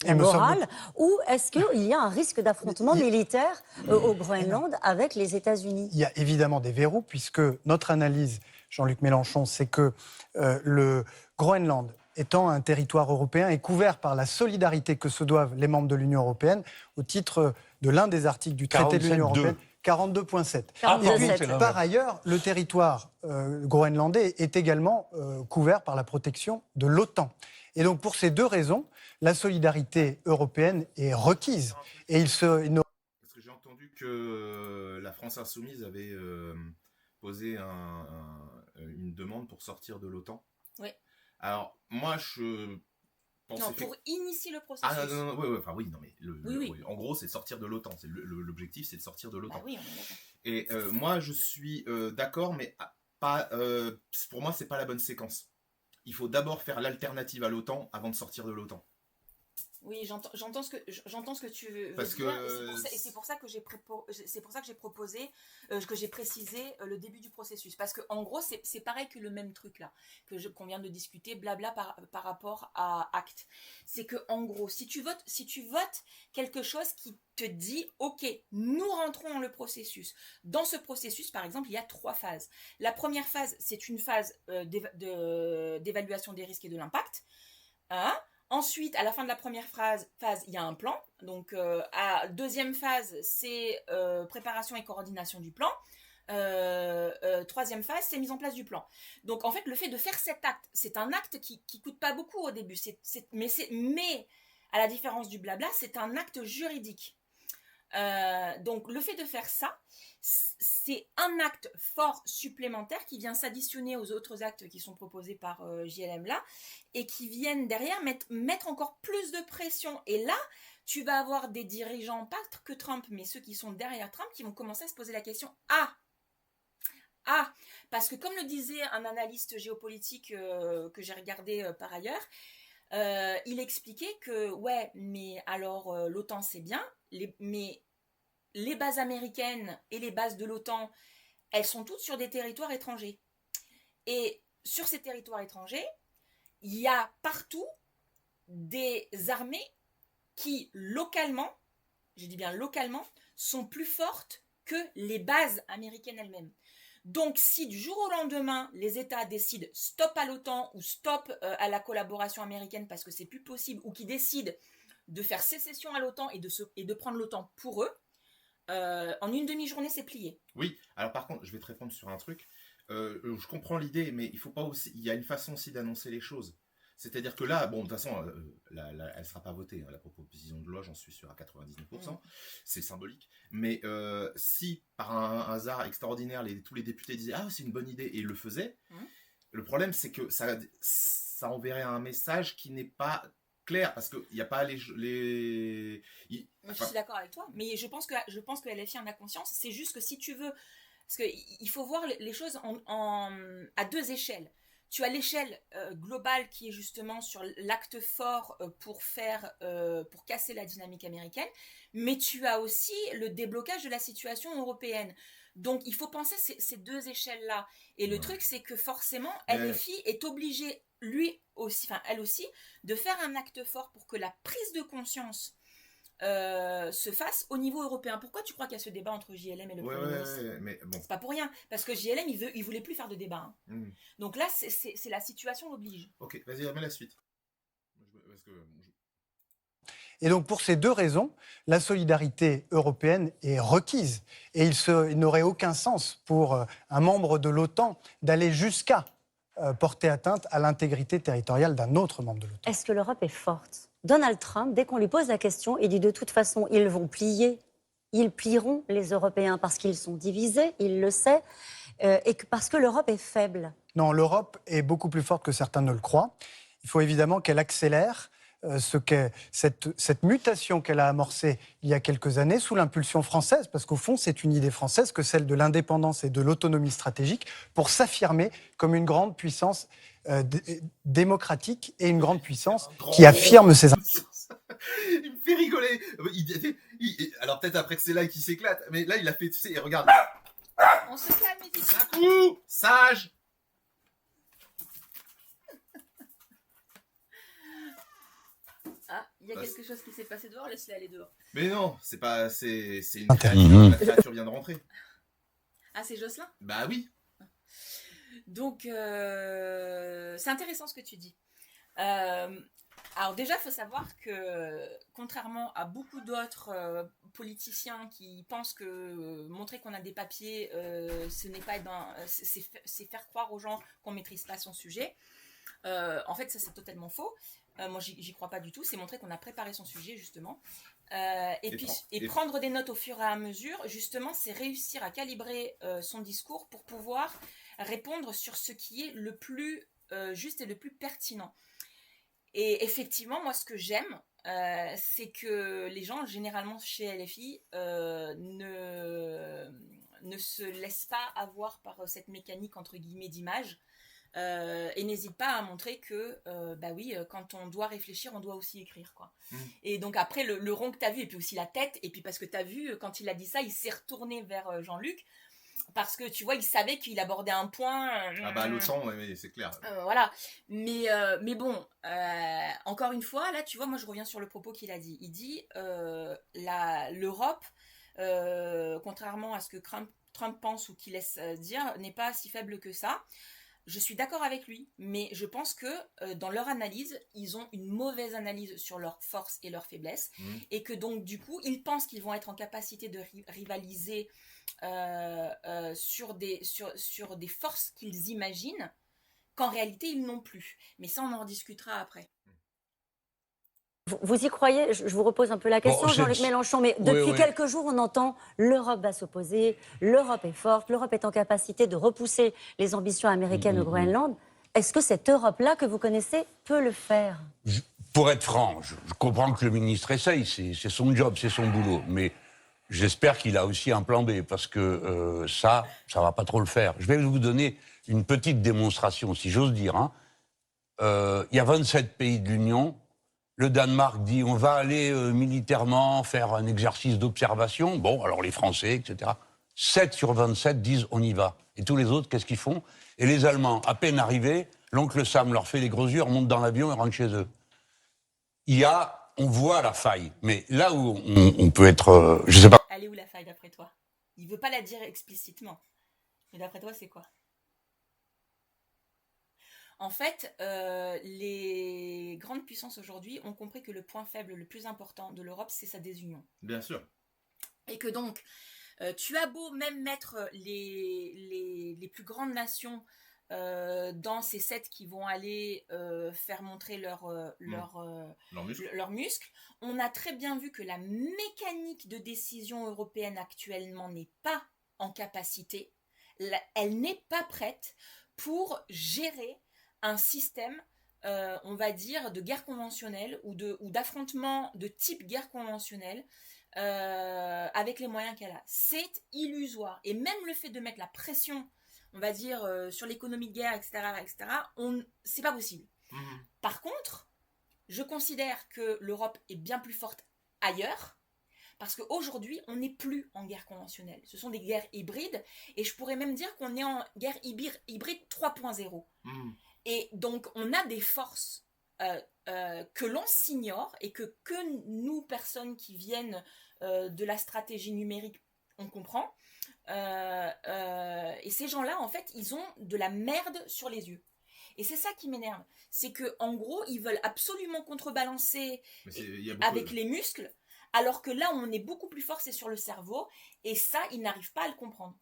morale, ou est-ce qu'il y a un risque d'affrontement militaire au Groenland avec les États-Unis? Il y a évidemment des verrous, puisque notre analyse, Jean-Luc Mélenchon, c'est que le Groenland étant un territoire européen, est couvert par la solidarité que se doivent les membres de l'Union européenne au titre de l'un des articles du traité de l'Union 47.2. européenne. 42.7. Ah, Et puis, 42.7. par ailleurs, le territoire groenlandais est également couvert par la protection de l'OTAN. Et donc, pour ces deux raisons, la solidarité européenne est requise. Et il ne Parce que j'ai entendu que la France Insoumise avait posé une demande pour sortir de l'OTAN. Oui. Alors, moi, je pense... Non, pour initier le processus. Ah non, ouais, enfin oui, non, mais Oui. en gros, c'est de sortir de l'OTAN. L'objectif, c'est de sortir de l'OTAN. Bah oui, on est d'accord. Et moi, je suis d'accord, mais pas, pour moi, c'est pas la bonne séquence. Il faut d'abord faire l'alternative à l'OTAN avant de sortir de l'OTAN. Oui, j'entends ce que tu veux Parce dire. que- Et c'est pour ça que j'ai proposé, que j'ai précisé le début du processus. Parce que en gros, c'est pareil que le même truc là qu'on vient de discuter, blabla par rapport à Acte. C'est que en gros, si tu votes quelque chose qui te dit, ok, nous rentrons dans le processus. Dans ce processus, par exemple, il y a 3 phases. La première phase, c'est une phase d'évaluation des risques et de l'impact. Hein. Ensuite, à la fin de la première phase, il y a un plan. Donc, deuxième phase, c'est préparation et coordination du plan. Troisième phase, c'est mise en place du plan. Donc, en fait, le fait de faire cet acte, c'est un acte qui coûte pas beaucoup au début. Mais à la différence du blabla, c'est un acte juridique. Donc, le fait de faire ça, c'est un acte fort supplémentaire qui vient s'additionner aux autres actes qui sont proposés par JLM là et qui viennent derrière mettre encore plus de pression. Et là, tu vas avoir des dirigeants, pas que Trump, mais ceux qui sont derrière Trump, qui vont commencer à se poser la question parce que comme le disait un analyste géopolitique que j'ai regardé par ailleurs, il expliquait que ouais, mais alors l'OTAN c'est bien, mais les bases américaines et les bases de l'OTAN, elles sont toutes sur des territoires étrangers. Et sur ces territoires étrangers, il y a partout des armées qui, localement, je dis bien localement, sont plus fortes que les bases américaines elles-mêmes. Donc, si du jour au lendemain, les États décident stop à l'OTAN ou stop à la collaboration américaine parce que c'est plus possible, ou qui décident de faire sécession à l'OTAN et de prendre l'OTAN pour eux, en une demi-journée, c'est plié. Oui, alors par contre, je vais te répondre sur un truc. Je comprends l'idée, mais il faut pas aussi. Il y a une façon aussi d'annoncer les choses. C'est-à-dire que là, bon, de toute façon, elle ne sera pas votée. Hein, la proposition de loi, j'en suis sûr à 99%. C'est symbolique. Mais si, par un hasard extraordinaire, tous les députés disaient « Ah, c'est une bonne idée » et ils le faisaient, le problème, c'est que ça enverrait un message qui n'est pas clair, parce qu'il n'y a pas Je suis d'accord avec toi, mais je pense que LFI en a conscience. C'est juste que si tu veux... Parce qu'il faut voir les choses à 2 échelles. Tu as l'échelle globale qui est justement sur l'acte fort pour casser la dynamique américaine, mais tu as aussi le déblocage de la situation européenne. Donc il faut penser ces 2 échelles-là. Et le truc, c'est que forcément, LFI est obligé, elle aussi, de faire un acte fort pour que la prise de conscience se fasse au niveau européen. Pourquoi tu crois qu'il y a ce débat entre JLM et le Premier ministre ? mais bon. C'est pas pour rien, parce que JLM il voulait plus faire de débat. Hein. Donc là, c'est la situation l'oblige. Ok, vas-y, remets la suite. Et donc, pour ces 2 raisons, la solidarité européenne est requise. Et il n'aurait aucun sens pour un membre de l'OTAN d'aller jusqu'à porter atteinte à l'intégrité territoriale d'un autre membre de l'OTAN. Est-ce que l'Europe est forte ? Donald Trump, dès qu'on lui pose la question, il dit de toute façon, ils vont plier. Ils plieront, les Européens, parce qu'ils sont divisés, il le sait, et parce que l'Europe est faible. Non, l'Europe est beaucoup plus forte que certains ne le croient. Il faut évidemment qu'elle accélère cette mutation qu'elle a amorcée il y a quelques années sous l'impulsion française, parce qu'au fond, c'est une idée française que celle de l'indépendance et de l'autonomie stratégique pour s'affirmer comme une grande puissance démocratique et une grande puissance qui affirme ses... Il me fait rigoler. Alors peut-être après que c'est là qu'il s'éclate, mais là il a fait, tu sais, regarde. On se calme, ici. Un coup, sage. Ah, il y a quelque chose qui s'est passé dehors, laisse-les aller dehors. Mais non, c'est pas, c'est une Intéressant. créature. La créature vient de rentrer. Ah, c'est Jocelyn ? Bah oui. Donc, c'est intéressant ce que tu dis. Alors déjà, il faut savoir que, contrairement à beaucoup d'autres politiciens qui pensent que montrer qu'on a des papiers, ce n'est pas c'est faire croire aux gens qu'on ne maîtrise pas son sujet. En fait, ça c'est totalement faux. Moi, j'y crois pas du tout. C'est montrer qu'on a préparé son sujet, justement. Et prendre des notes au fur et à mesure, justement, c'est réussir à calibrer son discours pour pouvoir répondre sur ce qui est le plus juste et le plus pertinent. Et effectivement, moi, ce que j'aime, c'est que les gens, généralement chez LFI, ne se laissent pas avoir par cette mécanique, entre guillemets, d'image, et n'hésitent pas à montrer que, bah oui, quand on doit réfléchir, on doit aussi écrire, quoi. Et donc après, le rond que tu as vu, et puis aussi la tête, et puis parce que tu as vu, quand il a dit ça, il s'est retourné vers Jean-Luc, parce que tu vois, il savait qu'il abordait un point. Ah bah le sang, ouais, c'est clair. Voilà. Mais bon, encore une fois, là, tu vois, moi je reviens sur le propos qu'il a dit. Il dit l'Europe, contrairement à ce que Trump pense ou qu'il laisse dire, n'est pas si faible que ça. Je suis d'accord avec lui, mais je pense que dans leur analyse, ils ont une mauvaise analyse sur leurs forces et leurs faiblesses, et que donc du coup, ils pensent qu'ils vont être en capacité de rivaliser sur des forces qu'ils imaginent, qu'en réalité ils n'ont plus. Mais ça, on en rediscutera après. Vous y croyez? Je vous repose un peu la question, Jean-Luc Mélenchon, mais depuis quelques jours, on entend l'Europe va s'opposer, l'Europe est forte, l'Europe est en capacité de repousser les ambitions américaines au Groenland. Est-ce que cette Europe-là que vous connaissez peut le faire? Pour être franc, je comprends que le ministre essaye, c'est son job, c'est son boulot, mais j'espère qu'il a aussi un plan B, parce que ça va pas trop le faire. Je vais vous donner une petite démonstration, si j'ose dire. Il y a 27 pays de l'Union. Le Danemark dit on va aller militairement faire un exercice d'observation. Bon, alors les Français, etc. 7 sur 27 disent on y va. Et tous les autres, qu'est-ce qu'ils font? Et les Allemands, à peine arrivés, l'oncle Sam leur fait les gros yeux, remonte dans l'avion et rentre chez eux. On voit la faille. Mais là où on peut être, je sais pas. Elle est où la faille d'après toi? Il veut pas la dire explicitement. Mais d'après toi, c'est quoi? En fait, les grandes puissances aujourd'hui ont compris que le point faible le plus important de l'Europe, c'est sa désunion. Bien sûr. Et que donc, tu as beau même mettre les plus grandes nations dans ces sets qui vont aller faire montrer leurs muscles, on a très bien vu que la mécanique de décision européenne actuellement n'est pas en capacité, elle n'est pas prête pour gérer un système, on va dire, de guerre conventionnelle ou d'affrontement de type guerre conventionnelle avec les moyens qu'elle a. C'est illusoire. Et même le fait de mettre la pression, on va dire, sur l'économie de guerre, etc., c'est pas possible. Par contre, je considère que l'Europe est bien plus forte ailleurs, parce qu'aujourd'hui, on n'est plus en guerre conventionnelle. Ce sont des guerres hybrides, et je pourrais même dire qu'on est en guerre hybride 3.0. Et donc, on a des forces que l'on s'ignore et que nous, personnes qui viennent de la stratégie numérique, on comprend. Et ces gens-là, en fait, ils ont de la merde sur les yeux. Et c'est ça qui m'énerve. C'est qu'en gros, ils veulent absolument contrebalancer avec les muscles, alors que là, on est beaucoup plus fort, c'est sur le cerveau. Et ça, ils n'arrivent pas à le comprendre.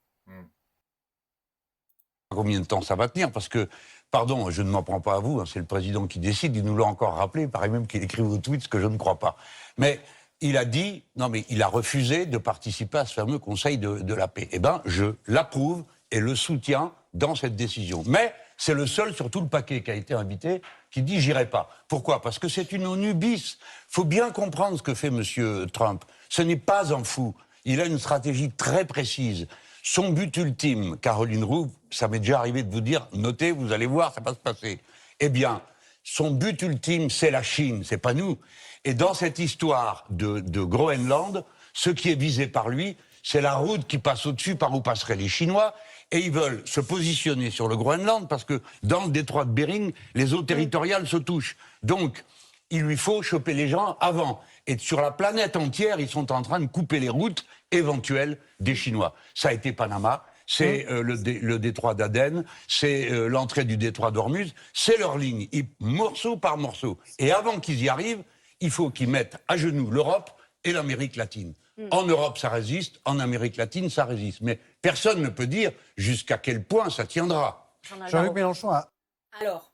Combien de temps ça va tenir? Parce que, pardon, je ne m'en prends pas à vous, c'est le président qui décide, il nous l'a encore rappelé, il paraît même qu'il écrit vos tweets, ce que je ne crois pas. Mais il a dit, il a refusé de participer à ce fameux Conseil de la paix. Eh bien, je l'approuve et le soutiens dans cette décision. Mais c'est le seul sur tout le paquet qui a été invité qui dit j'irai pas. Pourquoi? Parce que c'est une ONU bis. Il faut bien comprendre ce que fait M. Trump. Ce n'est pas un fou. Il a une stratégie très précise. Son but ultime, Caroline Roux, ça m'est déjà arrivé de vous dire, notez, vous allez voir, ça va se passer. Eh bien, son but ultime, c'est la Chine, c'est pas nous. Et dans cette histoire de Groenland, ce qui est visé par lui, c'est la route qui passe au-dessus par où passeraient les Chinois. Et ils veulent se positionner sur le Groenland parce que dans le détroit de Bering, les eaux territoriales se touchent. Donc, il lui faut choper les gens avant. Et sur la planète entière, ils sont en train de couper les routes éventuelles des Chinois. Ça a été Panama, c'est le détroit d'Aden, c'est l'entrée du détroit d'Ormuz, c'est leur ligne, morceau par morceau. Et avant qu'ils y arrivent, il faut qu'ils mettent à genoux l'Europe et l'Amérique latine. En Europe, ça résiste, en Amérique latine, ça résiste. Mais personne ne peut dire jusqu'à quel point ça tiendra. Jean-Luc Mélenchon a... Alors,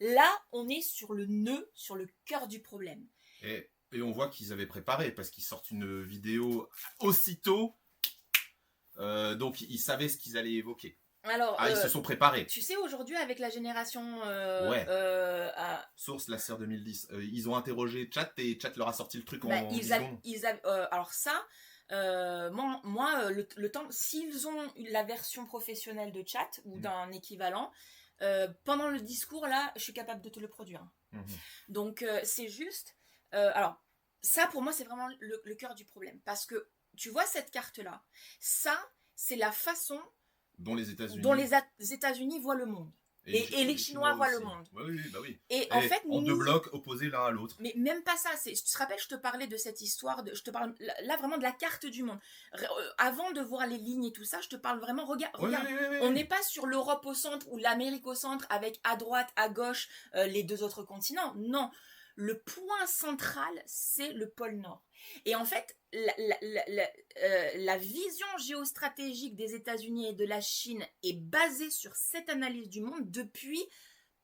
là, on est sur le nœud, sur le cœur du problème. Et on voit qu'ils avaient préparé, parce qu'ils sortent une vidéo aussitôt. Donc, ils savaient ce qu'ils allaient évoquer. Alors, ils se sont préparés. Tu sais, aujourd'hui, avec la génération... Source, la sœur 2010. Ils ont interrogé Chat et Chat leur a sorti le truc en 10 secondes. Alors ça, le temps... S'ils ont la version professionnelle de Chat ou d'un équivalent, pendant le discours, là, je suis capable de te le produire. Donc, c'est juste... alors, ça, pour moi, c'est vraiment le cœur du problème. Parce que, tu vois cette carte-là, ça, c'est la façon... dont les États-Unis voient le monde. Et les Chinois voient le monde. Oui. Et en fait, en deux blocs opposés l'un à l'autre. Mais même pas ça. Tu te rappelles, je te parlais de cette histoire. Je te parle là vraiment de la carte du monde. Avant de voir les lignes et tout ça, je te parle vraiment. Regarde, on n'est pas sur l'Europe au centre ou l'Amérique au centre avec à droite, à gauche les deux autres continents. Non. Le point central, c'est le pôle Nord. Et en fait, la vision géostratégique des États-Unis et de la Chine est basée sur cette analyse du monde depuis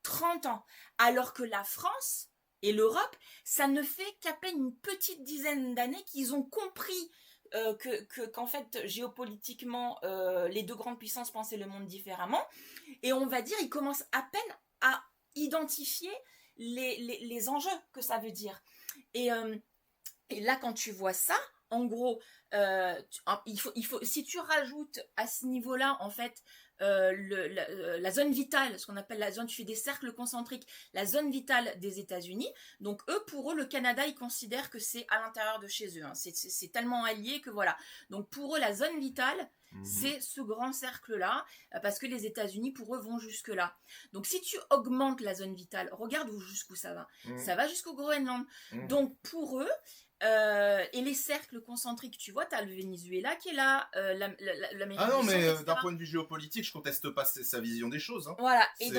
30 ans. Alors que la France et l'Europe, ça ne fait qu'à peine une petite dizaine d'années qu'ils ont compris qu'en fait, géopolitiquement, les deux grandes puissances pensaient le monde différemment. Et on va dire, ils commencent à peine à identifier les enjeux que ça veut dire. Et là, quand tu vois ça, en gros, il faut, si tu rajoutes à ce niveau-là, en fait, la zone vitale, ce qu'on appelle la zone, tu fais des cercles concentriques, la zone vitale des États-Unis. Donc pour eux, le Canada, ils considèrent que c'est à l'intérieur de chez eux. Hein. C'est tellement allié que voilà. Donc pour eux, la zone vitale, c'est ce grand cercle-là, parce que les États-Unis, pour eux, vont jusque-là. Donc si tu augmentes la zone vitale, regarde jusqu'où ça va. Ça va jusqu'au Groenland. Donc pour eux, et les cercles concentriques, tu vois, tu as le Venezuela qui est là, l'Amérique Ah non, du Sud, mais etc. d'un point de vue géopolitique, je conteste pas sa vision des choses. Hein. Voilà, et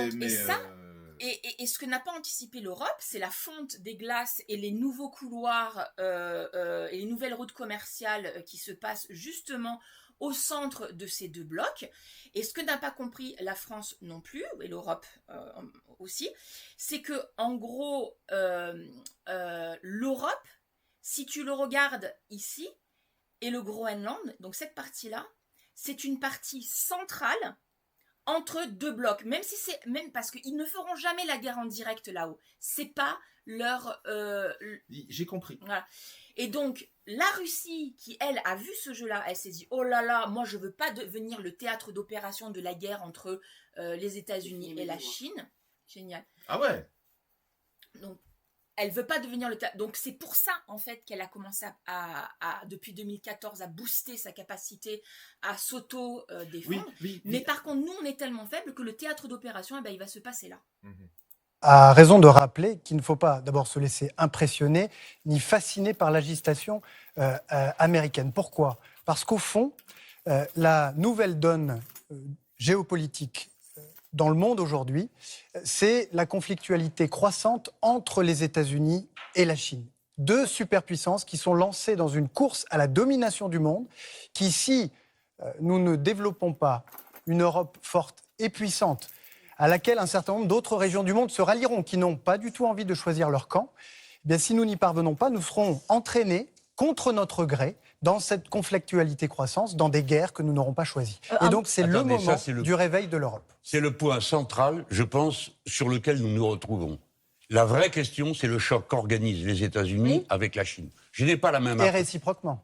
ce que n'a pas anticipé l'Europe, c'est la fonte des glaces et les nouveaux couloirs et les nouvelles routes commerciales qui se passent justement au centre de ces deux blocs. Et ce que n'a pas compris la France non plus, et l'Europe aussi, c'est que en gros, l'Europe, si tu le regardes ici, et le Groenland, donc cette partie-là, c'est une partie centrale entre deux blocs, même parce qu'ils ne feront jamais la guerre en direct là-haut. C'est pas leur... J'ai compris. Voilà. Et donc, la Russie, qui, elle, a vu ce jeu-là, elle s'est dit, oh là là, moi, je veux pas devenir le théâtre d'opération de la guerre entre les États-Unis et la Chine. Génial. Ah ouais. Donc, elle veut pas devenir le théâtre. Donc, c'est pour ça, en fait, qu'elle a commencé depuis 2014, à booster sa capacité à s'auto-défendre. Oui. Mais par contre, nous, on est tellement faibles que le théâtre d'opération, il va se passer là. A raison de rappeler qu'il ne faut pas d'abord se laisser impressionner ni fasciner par l'agitation américaine. Pourquoi ? Parce qu'au fond, la nouvelle donne géopolitique dans le monde aujourd'hui, c'est la conflictualité croissante entre les États-Unis et la Chine. Deux superpuissances qui sont lancées dans une course à la domination du monde, qui, si nous ne développons pas une Europe forte et puissante, à laquelle un certain nombre d'autres régions du monde se rallieront, qui n'ont pas du tout envie de choisir leur camp, eh bien, si nous n'y parvenons pas, nous serons entraînés contre notre gré dans cette conflictualité croissante, dans des guerres que nous n'aurons pas choisies. Et donc, c'est le moment du réveil de l'Europe. C'est le point central, je pense, sur lequel nous nous retrouvons. La vraie question, c'est le choc qu'organisent les États-Unis avec la Chine. Je n'ai pas la même... Et réciproquement.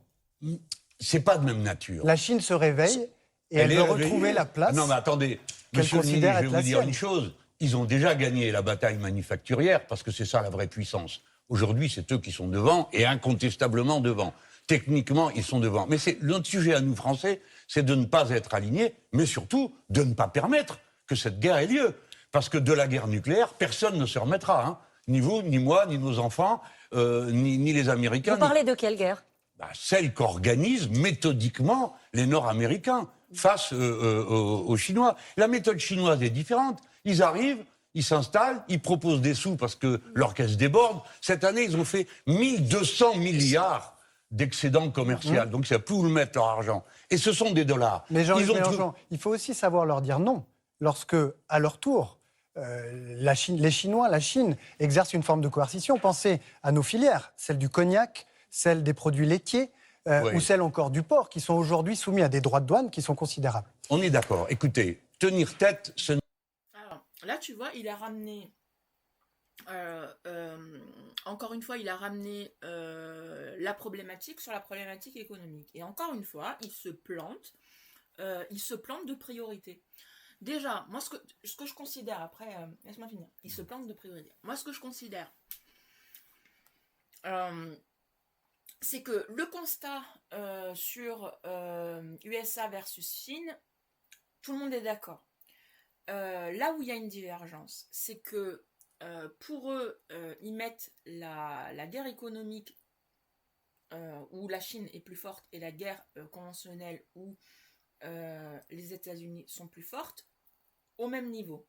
C'est pas de même nature. La Chine se réveille et elle veut retrouver la place. Non, mais attendez, monsieur le ministre, je vais vous dire une chose. Ils ont déjà gagné la bataille manufacturière, parce que c'est ça la vraie puissance. Aujourd'hui, c'est eux qui sont devant, et incontestablement devant. Techniquement, ils sont devant. Mais notre sujet à nous, Français, c'est de ne pas être alignés, mais surtout de ne pas permettre que cette guerre ait lieu. Parce que de la guerre nucléaire, personne ne se remettra. Hein. Ni vous, ni moi, ni nos enfants, ni les Américains. Vous parlez de quelle guerre ? Celle qu'organisent méthodiquement les Nord-Américains. face aux Chinois. La méthode chinoise est différente. Ils arrivent, ils s'installent, ils proposent des sous parce que leur caisse déborde. Cette année, ils ont fait 1200 milliards d'excédent commercial. Donc, c'est plus où le mettre leur argent. Et ce sont des dollars. Mais Jean-Luc Mélenchon, il faut aussi savoir leur dire non lorsque, à leur tour, les Chinois, la Chine, exercent une forme de coercition. Pensez à nos filières, celle du cognac, celle des produits laitiers, Oui. ou celle encore du porc, qui sont aujourd'hui soumis à des droits de douane qui sont considérables. On est d'accord. Écoutez, tenir tête, ce n'est Alors, là, tu vois, il a ramené... encore une fois, il a ramené la problématique sur la problématique économique. Et encore une fois, il se plante de priorité. Déjà, moi, ce que je considère, après, laisse-moi finir, il se plante de priorité. Moi, ce que je considère, c'est que le constat sur USA versus Chine, tout le monde est d'accord. Là où il y a une divergence, c'est que pour eux, ils mettent la guerre économique où la Chine est plus forte et la guerre conventionnelle où les États-Unis sont plus fortes au même niveau.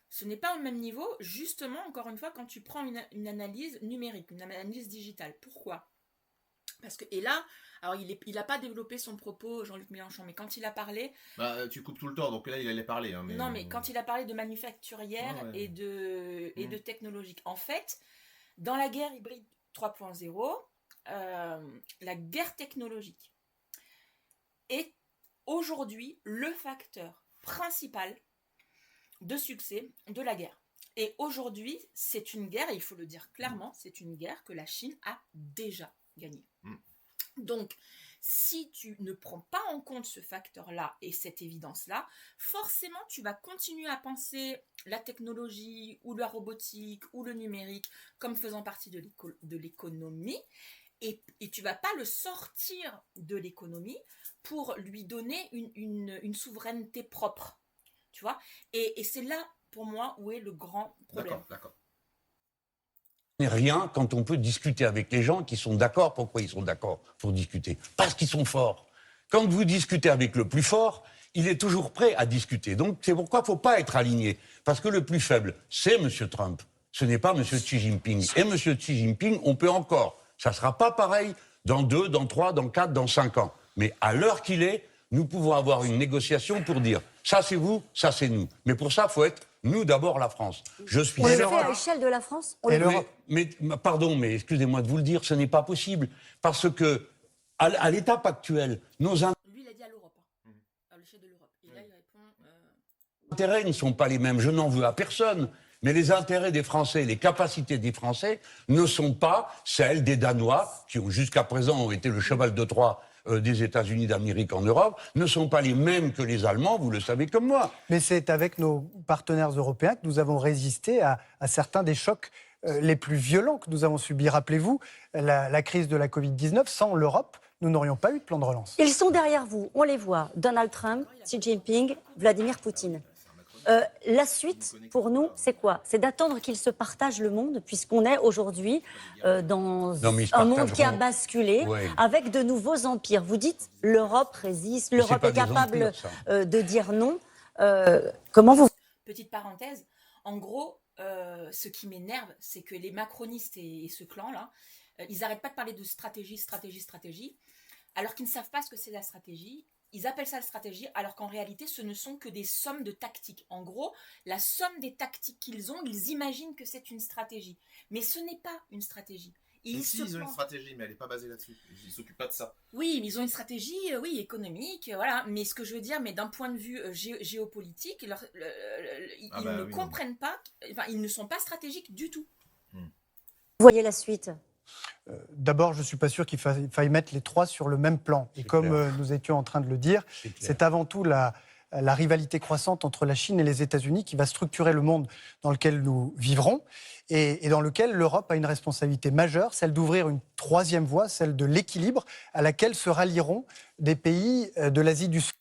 Ce n'est pas au même niveau, justement, encore une fois, quand tu prends une analyse numérique, une analyse digitale. Pourquoi ? Parce que, et là, alors il n'a pas développé son propos, Jean-Luc Mélenchon, mais quand il a parlé... Bah, tu coupes tout le temps, donc là, il allait parler. Hein, mais... Non, mais quand il a parlé de manufacturière et de technologique, en fait, dans la guerre hybride 3.0, la guerre technologique est aujourd'hui le facteur principal de succès de la guerre. Et aujourd'hui, c'est une guerre, et il faut le dire clairement, c'est une guerre que la Chine a déjà gagnée. Donc, si tu ne prends pas en compte ce facteur-là et cette évidence-là, forcément, tu vas continuer à penser la technologie ou la robotique ou le numérique comme faisant partie de l'économie et tu vas pas le sortir de l'économie pour lui donner une souveraineté propre. Tu vois ? Et c'est là, pour moi, où est le grand problème. D'accord. rien quand on peut discuter avec les gens qui sont d'accord. Pourquoi ils sont d'accord pour discuter ? Parce qu'ils sont forts. Quand vous discutez avec le plus fort, il est toujours prêt à discuter. Donc c'est pourquoi il ne faut pas être aligné. Parce que le plus faible, c'est M. Trump. Ce n'est pas M. Xi Jinping. Et M. Xi Jinping, on peut encore. Ça ne sera pas pareil dans 2, dans 3, dans 4, dans 5 ans. Mais à l'heure qu'il est, nous pouvons avoir une négociation pour dire ça c'est vous, ça c'est nous. Mais pour ça, il faut être nous d'abord la France. Je suis On le fait à l'échelle de la France. Pardon, mais excusez-moi de vous le dire, ce n'est pas possible. Parce que, à l'étape actuelle, nos Lui, il a dit à l'Europe, à l'échelle de l'Europe. Et là, il répond... intérêts ne sont pas les mêmes. Je n'en veux à personne. Mais les intérêts des Français, les capacités des Français ne sont pas celles des Danois, qui ont jusqu'à présent ont été le cheval de Troie des États-Unis d'Amérique en Europe, ne sont pas les mêmes que les Allemands, vous le savez comme moi. Mais c'est avec nos partenaires européens que nous avons résisté à certains des chocs les plus violents que nous avons subis. Rappelez-vous, la crise de la Covid-19, sans l'Europe, nous n'aurions pas eu de plan de relance. Ils sont derrière vous, on les voit. Donald Trump, Xi Jinping, Vladimir Poutine. La suite, pour nous, c'est quoi ? C'est d'attendre qu'ils se partagent le monde, puisqu'on est aujourd'hui dans un monde qui a basculé, avec de nouveaux empires. Vous dites, l'Europe résiste, l'Europe est capable de dire non. Comment vous... Petite parenthèse, en gros, ce qui m'énerve, c'est que les macronistes et ce clan-là, ils n'arrêtent pas de parler de stratégie, alors qu'ils ne savent pas ce que c'est la stratégie. Ils appellent ça la stratégie, alors qu'en réalité, ce ne sont que des sommes de tactiques. En gros, la somme des tactiques qu'ils ont, ils imaginent que c'est une stratégie. Mais ce n'est pas une stratégie. Ils ont une stratégie, mais elle n'est pas basée là-dessus. Ils ne s'occupent pas de ça. Oui, mais ils ont une stratégie, économique, voilà. Mais ce que je veux dire, mais d'un point de vue géopolitique, ils ne comprennent pas, enfin, ils ne sont pas stratégiques du tout. Vous voyez la suite ? D'abord, je ne suis pas sûr qu'il faille mettre les trois sur le même plan. Et comme nous étions en train de le dire, c'est avant tout la rivalité croissante entre la Chine et les États-Unis qui va structurer le monde dans lequel nous vivrons et dans lequel l'Europe a une responsabilité majeure, celle d'ouvrir une troisième voie, celle de l'équilibre à laquelle se rallieront des pays de l'Asie du Sud.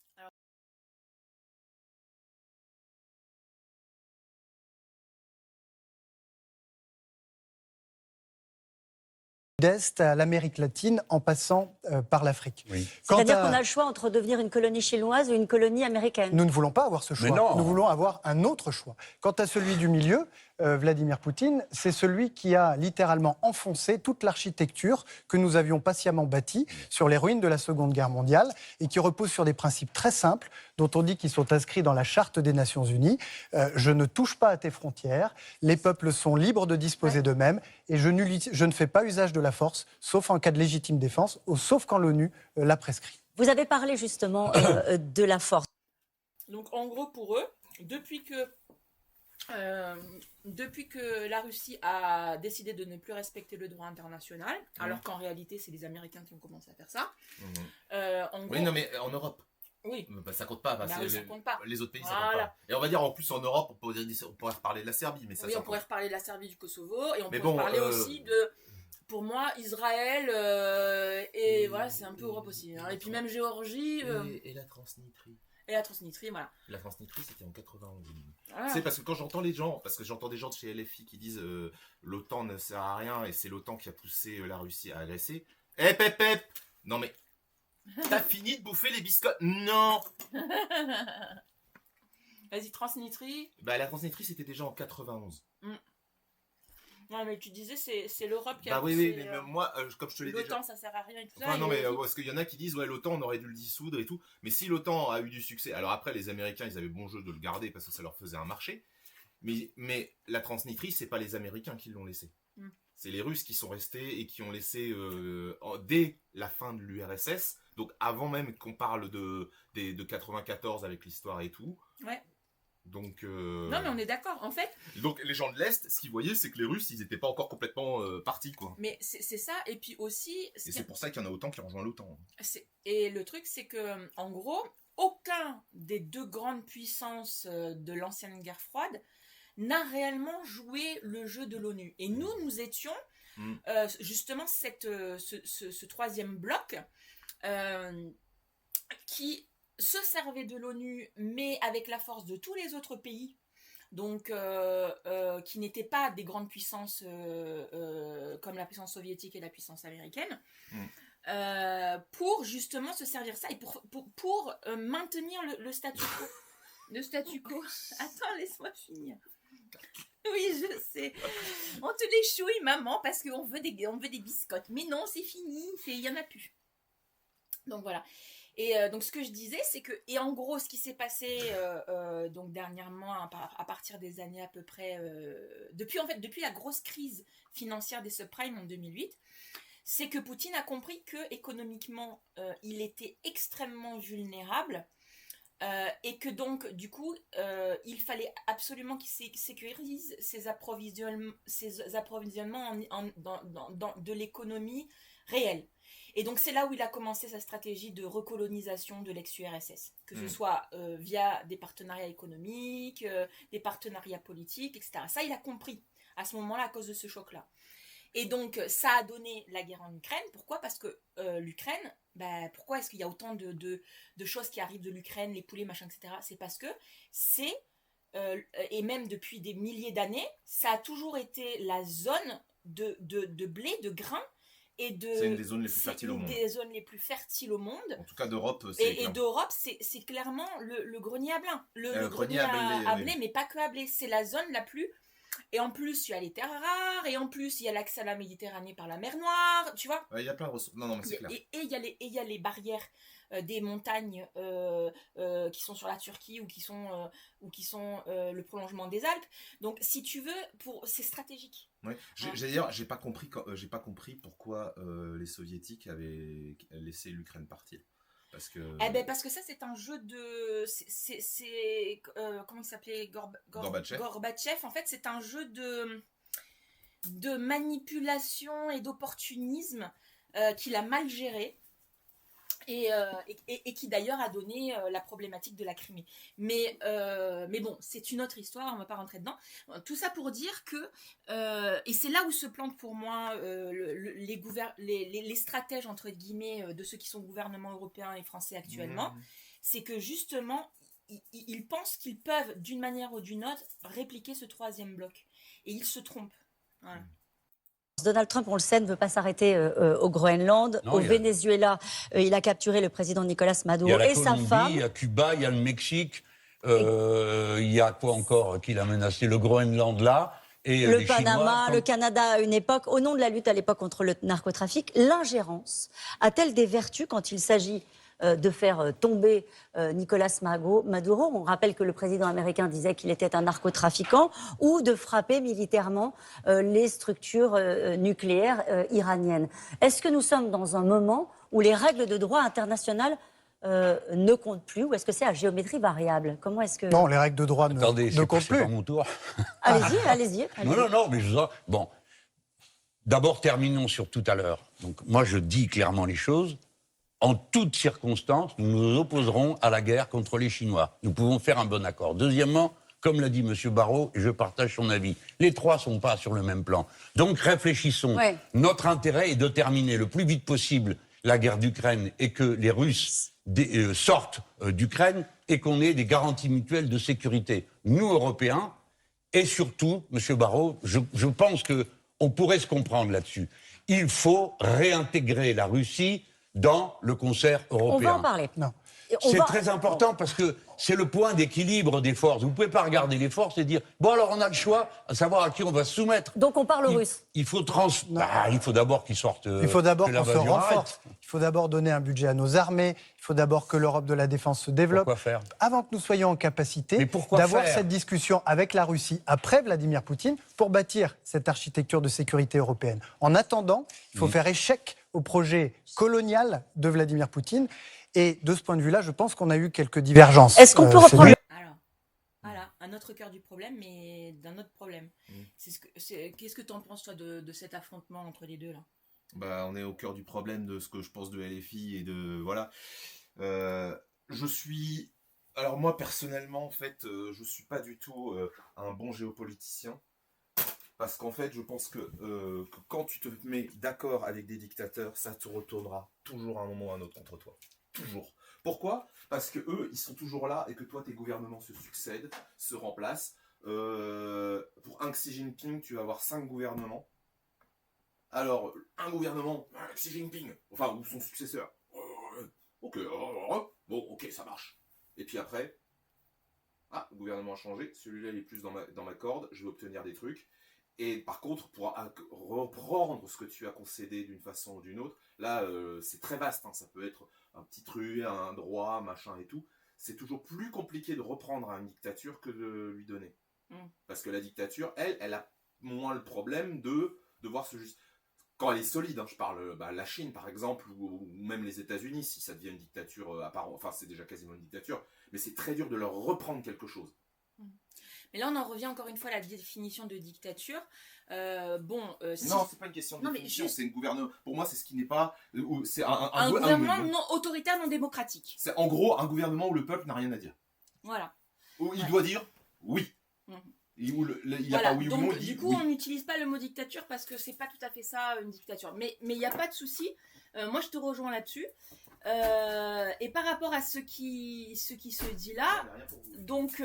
d'Est à l'Amérique latine en passant par l'Afrique. Oui. C'est-à-dire qu'on a le choix entre devenir une colonie chinoise ou une colonie américaine. Nous ne voulons pas avoir ce choix. non. Nous voulons avoir un autre choix. Quant à celui du milieu, Vladimir Poutine, c'est celui qui a littéralement enfoncé toute l'architecture que nous avions patiemment bâtie sur les ruines de la Seconde Guerre mondiale et qui repose sur des principes très simples dont on dit qu'ils sont inscrits dans la Charte des Nations Unies. Je ne touche pas à tes frontières, les peuples sont libres de disposer d'eux-mêmes et je ne fais pas usage de la force, sauf en cas de légitime défense, ou sauf quand l'ONU l'a prescrit. Vous avez parlé justement de la force. Donc en gros pour eux, depuis que la Russie a décidé de ne plus respecter le droit international, alors qu'en réalité c'est les Américains qui ont commencé à faire ça. En gros, Oui, non, mais en Europe. Oui. Bah, ça compte pas. Parce Bah que oui, ça compte pas. Les autres pays, ça Voilà. compte pas. Et on va dire en plus en Europe, on pourrait reparler de la Serbie, mais ça. Oui, ça on pourrait compte. reparler de la Serbie, du Kosovo, et on Mais pourrait bon, parler aussi de, pour moi, Israël, et voilà, c'est un peu Europe aussi. Hein. Et puis même Géorgie. Et la Transnistrie. Et la Transnistrie, voilà. La Transnistrie, c'était en 91. Voilà. C'est parce que quand j'entends les gens, parce que j'entends des gens de chez LFI qui disent l'OTAN ne sert à rien et c'est l'OTAN qui a poussé la Russie à agresser. Hep. Non mais, t'as fini de bouffer les biscottes? Non. Vas-y, Transnistrie. Bah la Transnistrie, c'était déjà en 91. Non, mais tu disais, c'est l'Europe qui a Bah oui, poussé, mais moi, comme je te l'ai déjà... l'OTAN, ça sert à rien et tout ça. Enfin, non, mais et- parce qu'il y en a qui disent, ouais, l'OTAN, on aurait dû le dissoudre et tout. Mais si l'OTAN a eu du succès, alors après, les Américains, ils avaient bon jeu de le garder parce que ça leur faisait un marché. Mais la Transnistrie, c'est pas les Américains qui l'ont laissé. C'est les Russes qui sont restés et qui ont laissé, dès la fin de l'URSS, donc avant même qu'on parle de 94 avec l'histoire et tout. Ouais. Donc, Non, mais on est d'accord. En fait, donc les gens de l'Est, ce qu'ils voyaient, c'est que les Russes, ils étaient pas encore complètement partis, quoi. mais c'est ça. Et puis aussi, Et c'est pour ça qu'il y en a autant qui rejoignent l'OTAN. et le truc, c'est que, en gros, aucun des deux grandes puissances de l'ancienne guerre froide n'a réellement joué le jeu de l'ONU. Et nous étions justement ce troisième bloc qui se servait de l'ONU, mais avec la force de tous les autres pays, donc qui n'étaient pas des grandes puissances comme la puissance soviétique et la puissance américaine, pour justement se servir ça et pour maintenir le statu quo. Le statu quo. Attends, laisse-moi finir. Oui, je sais. On te les chouille, maman, parce qu'on veut des biscottes. Mais non, c'est fini, il y en a plus. Donc voilà. Et donc ce que je disais, c'est que, et en gros, ce qui s'est passé donc dernièrement, à partir des années à peu près, depuis la grosse crise financière des subprimes en 2008, c'est que Poutine a compris que économiquement, il était extrêmement vulnérable. Et que donc, du coup, il fallait absolument qu'il sécurise ses approvisionnements de l'économie réelle. Et donc, c'est là où il a commencé sa stratégie de recolonisation de l'ex-URSS, que ce soit via des partenariats économiques, des partenariats politiques, etc. Ça, il a compris à ce moment-là à cause de ce choc-là. Et donc, ça a donné la guerre en Ukraine. Pourquoi ? Parce que l'Ukraine, pourquoi est-ce qu'il y a autant de choses qui arrivent de l'Ukraine, les poulets, machin, etc. C'est parce que c'est, et même depuis des milliers d'années, ça a toujours été la zone de blé, de grains, et C'est une des zones les plus fertiles au monde. C'est une des zones les plus fertiles au monde. En tout cas, d'Europe, Et d'Europe, c'est clairement le grenier à blé. Le grenier à blé, mais pas que à blé. C'est la zone la plus... Et en plus, il y a les terres rares, et en plus, il y a l'accès à la Méditerranée par la mer Noire, tu vois. Il y a plein de ressources. Non, mais c'est clair. Et il y a les barrières des montagnes qui sont sur la Turquie ou qui sont le prolongement des Alpes. Donc, si tu veux, c'est stratégique. Ouais. J'allais dire, j'ai pas compris pourquoi les Soviétiques avaient laissé l'Ukraine partir. Parce que ça, c'est un jeu de... comment il s'appelait Gorbatchev. En fait, c'est un jeu de manipulation et d'opportunisme qu'il a mal géré. Et qui d'ailleurs a donné la problématique de la Crimée. Mais bon, c'est une autre histoire, on ne va pas rentrer dedans. Tout ça pour dire que, et c'est là où se plantent pour moi les stratèges, entre guillemets, de ceux qui sont gouvernements européens et français actuellement, c'est que justement, ils pensent qu'ils peuvent, d'une manière ou d'une autre, répliquer ce troisième bloc. Et ils se trompent. Voilà. Donald Trump, on le sait, ne veut pas s'arrêter au Groenland. Non, au il y a- Venezuela, il a capturé le président Nicolas Il y Maduro a la et sa Colombie, femme. il y a Cuba, il y a le Mexique, il y a quoi encore qu'il a menacé? Le Groenland là, et Le les Panama, Chinois. le Canada à une époque, au nom de la lutte à l'époque contre le narcotrafic, l'ingérence a-t-elle des vertus quand il s'agit de faire tomber Nicolas Maduro? On rappelle que le président américain disait qu'il était un narcotrafiquant, ou de frapper militairement les structures nucléaires iraniennes. Est-ce que nous sommes dans un moment où les règles de droit international ne comptent plus, ou est-ce que c'est à géométrie variable? Comment est-ce que... Non, les règles de droit Attendez, ne c'est comptent pas plus. mon tour. Allez-y. Non, mais bon. D'abord, terminons sur tout à l'heure. Donc, moi, je dis clairement les choses. En toutes circonstances, nous nous opposerons à la guerre contre les Chinois. Nous pouvons faire un bon accord. Deuxièmement, comme l'a dit M. Barrot, et je partage son avis, les trois ne sont pas sur le même plan. Donc, réfléchissons. Ouais. Notre intérêt est de terminer le plus vite possible la guerre d'Ukraine et que les Russes sortent d'Ukraine et qu'on ait des garanties mutuelles de sécurité. Nous, Européens, et surtout, M. Barrot, je pense qu'on pourrait se comprendre là-dessus. Il faut réintégrer la Russie dans le concert européen. On va en parler. Non. C'est très important parce que c'est le point d'équilibre des forces. Vous ne pouvez pas regarder les forces et dire bon, alors on a le choix à savoir à qui on va se soumettre. Donc on parle aux Russes. Il faut d'abord qu'ils sortent. Il faut d'abord que la qu'on se bavure arrête. renforce. Il faut d'abord donner un budget à nos armées. Il faut d'abord que l'Europe de la défense se développe. Pourquoi faire? Avant que nous soyons en capacité Mais pourquoi d'avoir faire cette discussion avec la Russie après Vladimir Poutine pour bâtir cette architecture de sécurité européenne. En attendant, il faut faire échec au projet colonial de Vladimir Poutine. Et de ce point de vue-là, je pense qu'on a eu quelques divergences. Est-ce qu'on peut reprendre c'est- Alors, voilà, un autre cœur du problème, mais d'un autre problème. Qu'est-ce que tu en penses, toi, de cet affrontement entre les deux, là? Bah, on est au cœur du problème de ce que je pense de LFI et de... Voilà. Je suis... Alors moi, personnellement, en fait, je suis pas du tout un bon géopoliticien. Parce qu'en fait, je pense que quand tu te mets d'accord avec des dictateurs, ça te retournera toujours à un moment ou à un autre contre toi. Toujours. Pourquoi? Parce que eux, ils sont toujours là et que toi, tes gouvernements se succèdent, se remplacent. Pour un Xi Jinping, tu vas avoir 5 gouvernements. Alors, un gouvernement, Xi Jinping, enfin, ou son successeur. Ok, bon, ok, ça marche. Et puis après, le gouvernement a changé, celui-là, il est plus dans ma corde, je vais obtenir des trucs. Et par contre, pour reprendre ce que tu as concédé d'une façon ou d'une autre, là, c'est très vaste. Ça peut être un petit truc, un droit, machin et tout. C'est toujours plus compliqué de reprendre à une dictature que de lui donner. Parce que la dictature, elle a moins le problème de devoir se juste... Quand elle est solide, je parle la Chine par exemple, ou même les États-Unis, si ça devient une dictature apparente, enfin c'est déjà quasiment une dictature, mais c'est très dur de leur reprendre quelque chose. Mais là, on en revient encore une fois à la définition de dictature. Non, c'est pas une question de définition, c'est une gouvernement. Pour moi, c'est ce qui n'est pas. C'est un gouvernement non autoritaire, non démocratique. C'est en gros un gouvernement où le peuple n'a rien à dire. Voilà. Où il doit dire oui. Il n'y a pas oui ou non. Du coup, on n'utilise pas le mot dictature parce que c'est pas tout à fait ça une dictature. Mais il n'y a pas de souci. Moi, je te rejoins là-dessus. Et par rapport à ce qui se dit là, donc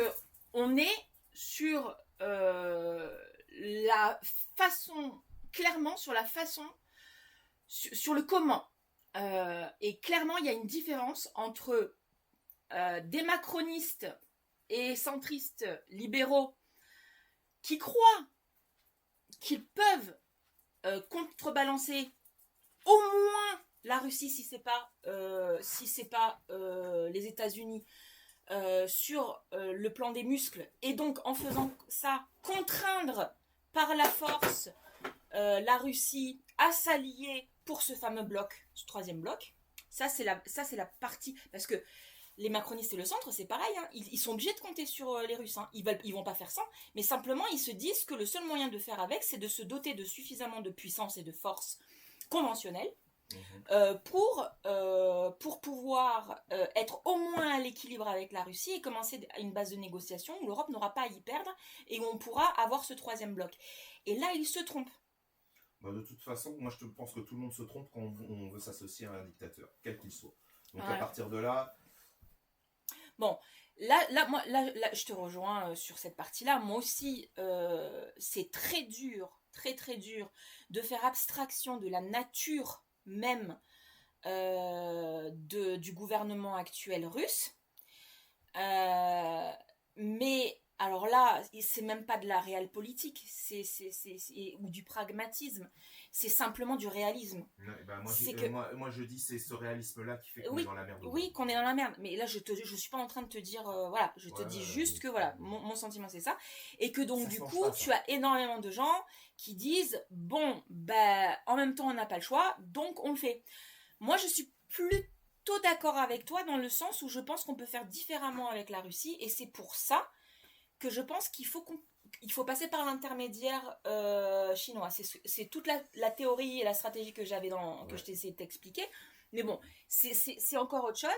on est sur la façon, clairement sur la façon, sur le comment. Et clairement, il y a une différence entre des macronistes et centristes libéraux qui croient qu'ils peuvent contrebalancer au moins la Russie, si c'est pas les États-Unis, sur le plan des muscles, et donc en faisant ça, contraindre par la force la Russie à s'allier pour ce fameux bloc, ce troisième bloc. Ça c'est la partie, parce que les macronistes et le centre, c'est pareil, ils sont obligés de compter sur les Russes. Ils vont pas faire ça, mais simplement ils se disent que le seul moyen de faire avec, c'est de se doter de suffisamment de puissance et de force conventionnelle pour pouvoir être au moins à l'équilibre avec la Russie et commencer à une base de négociation où l'Europe n'aura pas à y perdre et où on pourra avoir ce troisième bloc. Et là, ils se trompent. De toute façon, moi je pense que tout le monde se trompe quand on veut s'associer à un dictateur, quel qu'il soit. Donc à partir de là... Bon, là, je te rejoins sur cette partie-là. Moi aussi, c'est très dur très très dur de faire abstraction de la nature même du gouvernement actuel russe. Mais alors là, c'est même pas de la réelle politique, ou du pragmatisme, c'est simplement du réalisme. Ouais, bah, C'est moi, je dis c'est ce réalisme-là qui fait qu'on oui, est dans la merde. oui, qu'on est dans la merde. Mais là, je suis pas en train de te dire, voilà, je te dis juste que voilà, mon sentiment c'est ça, et que donc Ça du change coup, pas, tu ça. as énormément de gens qui disent, bon, ben, en même temps, on n'a pas le choix, donc on le fait. Moi, je suis plutôt d'accord avec toi dans le sens où je pense qu'on peut faire différemment avec la Russie, et c'est pour ça que je pense il faut passer par l'intermédiaire chinois. C'est toute la théorie et la stratégie que j'avais que je t'ai essayé de t'expliquer. Mais bon, c'est encore autre chose.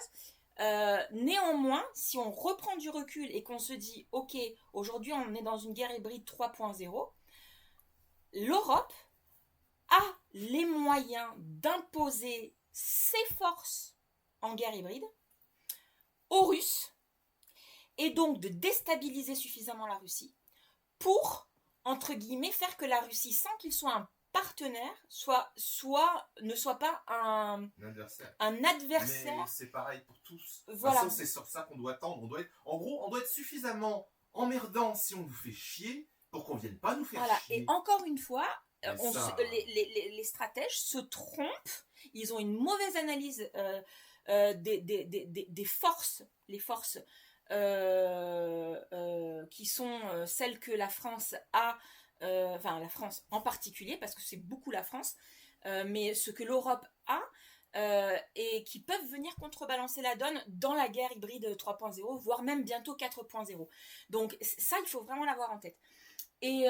Néanmoins, si on reprend du recul et qu'on se dit, ok, aujourd'hui on est dans une guerre hybride 3.0, l'Europe a les moyens d'imposer ses forces en guerre hybride aux Russes et donc de déstabiliser suffisamment la Russie pour, entre guillemets, faire que la Russie, sans qu'il soit un partenaire, ne soit pas un adversaire. Mais c'est pareil pour tous. Voilà. De toute façon, c'est sur ça qu'on doit tendre. En gros, on doit être suffisamment emmerdant si on nous fait chier pour qu'on vienne pas nous faire chier. Et encore une fois, Les stratèges se trompent. Ils ont une mauvaise analyse des forces, les forces qui sont celles que la France a, enfin la France en particulier, parce que c'est beaucoup la France, mais ce que l'Europe a, et qui peuvent venir contrebalancer la donne dans la guerre hybride 3.0, voire même bientôt 4.0. Donc ça, il faut vraiment l'avoir en tête. Et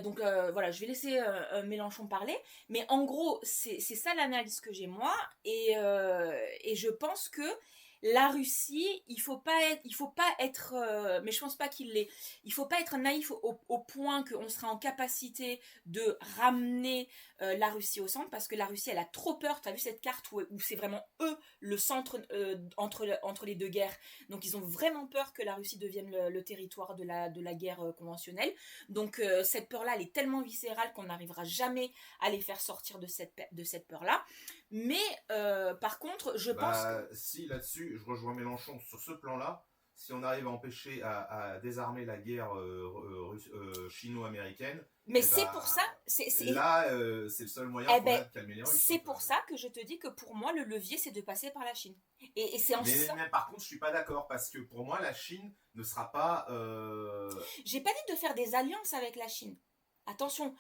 donc voilà, je vais laisser Mélenchon parler, mais en gros c'est ça l'analyse que j'ai moi, et je pense que la Russie, il faut pas être mais je pense pas qu'il l'est, il faut pas être naïf au point qu'on sera en capacité de ramener la Russie au centre, parce que la Russie elle a trop peur. T'as vu cette carte où c'est vraiment eux le centre entre les deux guerres, donc ils ont vraiment peur que la Russie devienne le territoire de la guerre conventionnelle. Donc cette peur là elle est tellement viscérale qu'on n'arrivera jamais à les faire sortir de cette peur là. Mais par contre je pense si là-dessus je rejoins Mélenchon sur ce plan-là, si on arrive à empêcher, à désarmer la guerre chino-américaine, mais c'est pour ça, c'est le seul moyen qu'on a de calmer les Russes. C'est pour ça que je te dis que pour moi le levier c'est de passer par la Chine. Et c'est mais par contre je suis pas d'accord, parce que pour moi la Chine ne sera pas. J'ai pas dit de faire des alliances avec la Chine. Attention.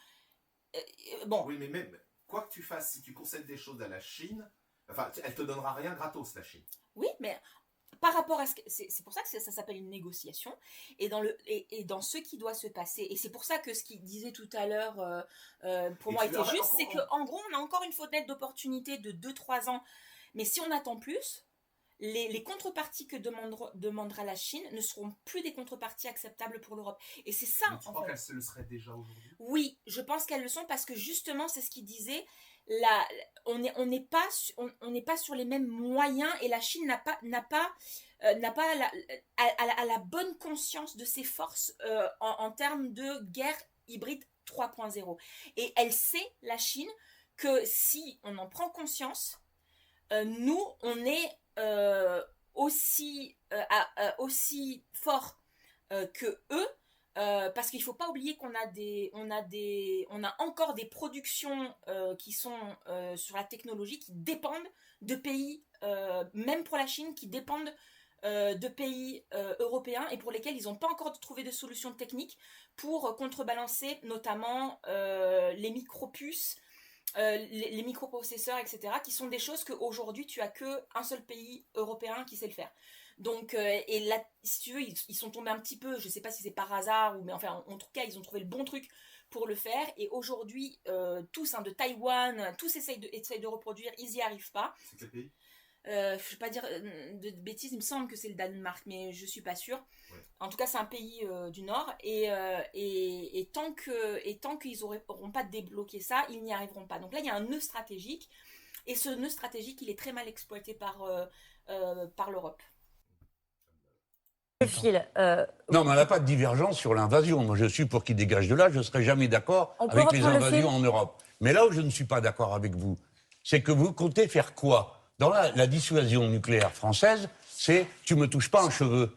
Bon. Oui, mais même quoi que tu fasses, si tu concèdes des choses à la Chine, enfin elle te donnera rien gratos, la Chine. Oui, mais par rapport à c'est pour ça que ça s'appelle une négociation, et dans ce qui doit se passer, et c'est pour ça que ce qu'il disait tout à l'heure pour moi était juste, c'est qu'en gros on a encore une fenêtre d'opportunité de 2-3 ans, mais si on attend plus, les contreparties que demandera la Chine ne seront plus des contreparties acceptables pour l'Europe. Et c'est ça, mais tu crois qu'elles se le seraient déjà aujourd'hui ? Oui, je pense qu'elles le sont, parce que justement c'est ce qu'il disait, on n'est pas sur les mêmes moyens, et la Chine n'a pas la bonne conscience de ses forces en termes de guerre hybride 3.0. Et elle sait, la Chine, que si on en prend conscience, nous on est aussi fort que eux, parce qu'il ne faut pas oublier qu'on a encore des productions qui sont sur la technologie, qui dépendent de pays, même pour la Chine, qui dépendent de pays européens, et pour lesquels ils n'ont pas encore trouvé de solution technique pour contrebalancer notamment les micropuces, les microprocesseurs, etc., qui sont des choses qu'aujourd'hui tu as qu'un seul pays européen qui sait le faire. Donc, et là, si tu veux, ils sont tombés un petit peu, je sais pas si c'est par hasard, mais enfin, en tout cas, ils ont trouvé le bon truc pour le faire, et aujourd'hui, tous, de Taïwan, tous essayent de reproduire, ils n'y arrivent pas. C'est quel pays ? Je ne vais pas dire de bêtises, il me semble que c'est le Danemark, mais je suis pas sûre. Ouais. En tout cas, c'est un pays du Nord, et tant qu'ils n'auront pas débloqué ça, ils n'y arriveront pas. Donc là, il y a un nœud stratégique, et ce nœud stratégique, il est très mal exploité par l'Europe. Phil, Non, mais on n'a pas de divergence sur l'invasion. Moi, je suis pour qu'ils dégagent de là. Je ne serai jamais d'accord On peut avec les reprendre le invasions fil en Europe. Mais là où je ne suis pas d'accord avec vous, c'est que vous comptez faire quoi? Dans la dissuasion nucléaire française, c'est « tu me touches pas un cheveu ».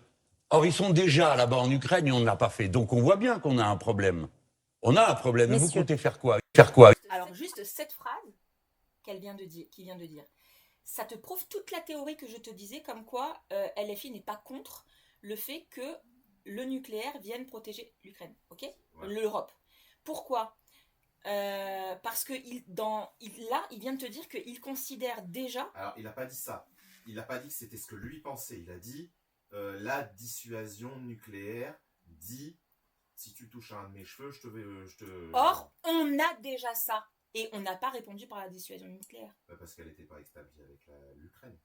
Or, ils sont déjà là-bas en Ukraine et on ne l'a pas fait. Donc, on voit bien qu'on a un problème. On a un problème. Et vous Messieurs. comptez faire quoi? Faire quoi? Alors juste cette phrase qu'il vient de dire, ça te prouve toute la théorie que je te disais, comme quoi LFI n'est pas contre le fait que le nucléaire vienne protéger l'Ukraine, ok, l'Europe. Pourquoi? Parce que là, il vient de te dire qu'il considère déjà... Alors, il n'a pas dit ça. Il n'a pas dit que c'était ce que lui pensait. Il a dit la dissuasion nucléaire dit si tu touches à un de mes cheveux, je te... Or, on a déjà ça. Et on n'a pas répondu par la dissuasion nucléaire. Parce qu'elle n'était pas établie avec l'Ukraine.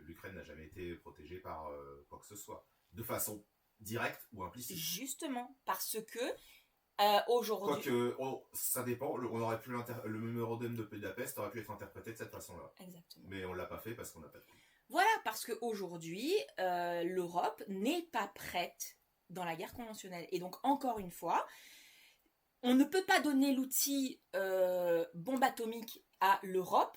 L'Ukraine n'a jamais été protégée par quoi que ce soit. De façon directe ou implicite. Justement, parce que aujourd'hui... Quoique, ça dépend. On aurait pu le mémorandum de Budapest aurait pu être interprété de cette façon-là. Exactement. Mais on ne l'a pas fait parce qu'on n'a pas de coup. Voilà, parce qu'aujourd'hui, l'Europe n'est pas prête dans la guerre conventionnelle. Et donc, encore une fois, on ne peut pas donner l'outil bombe atomique à l'Europe.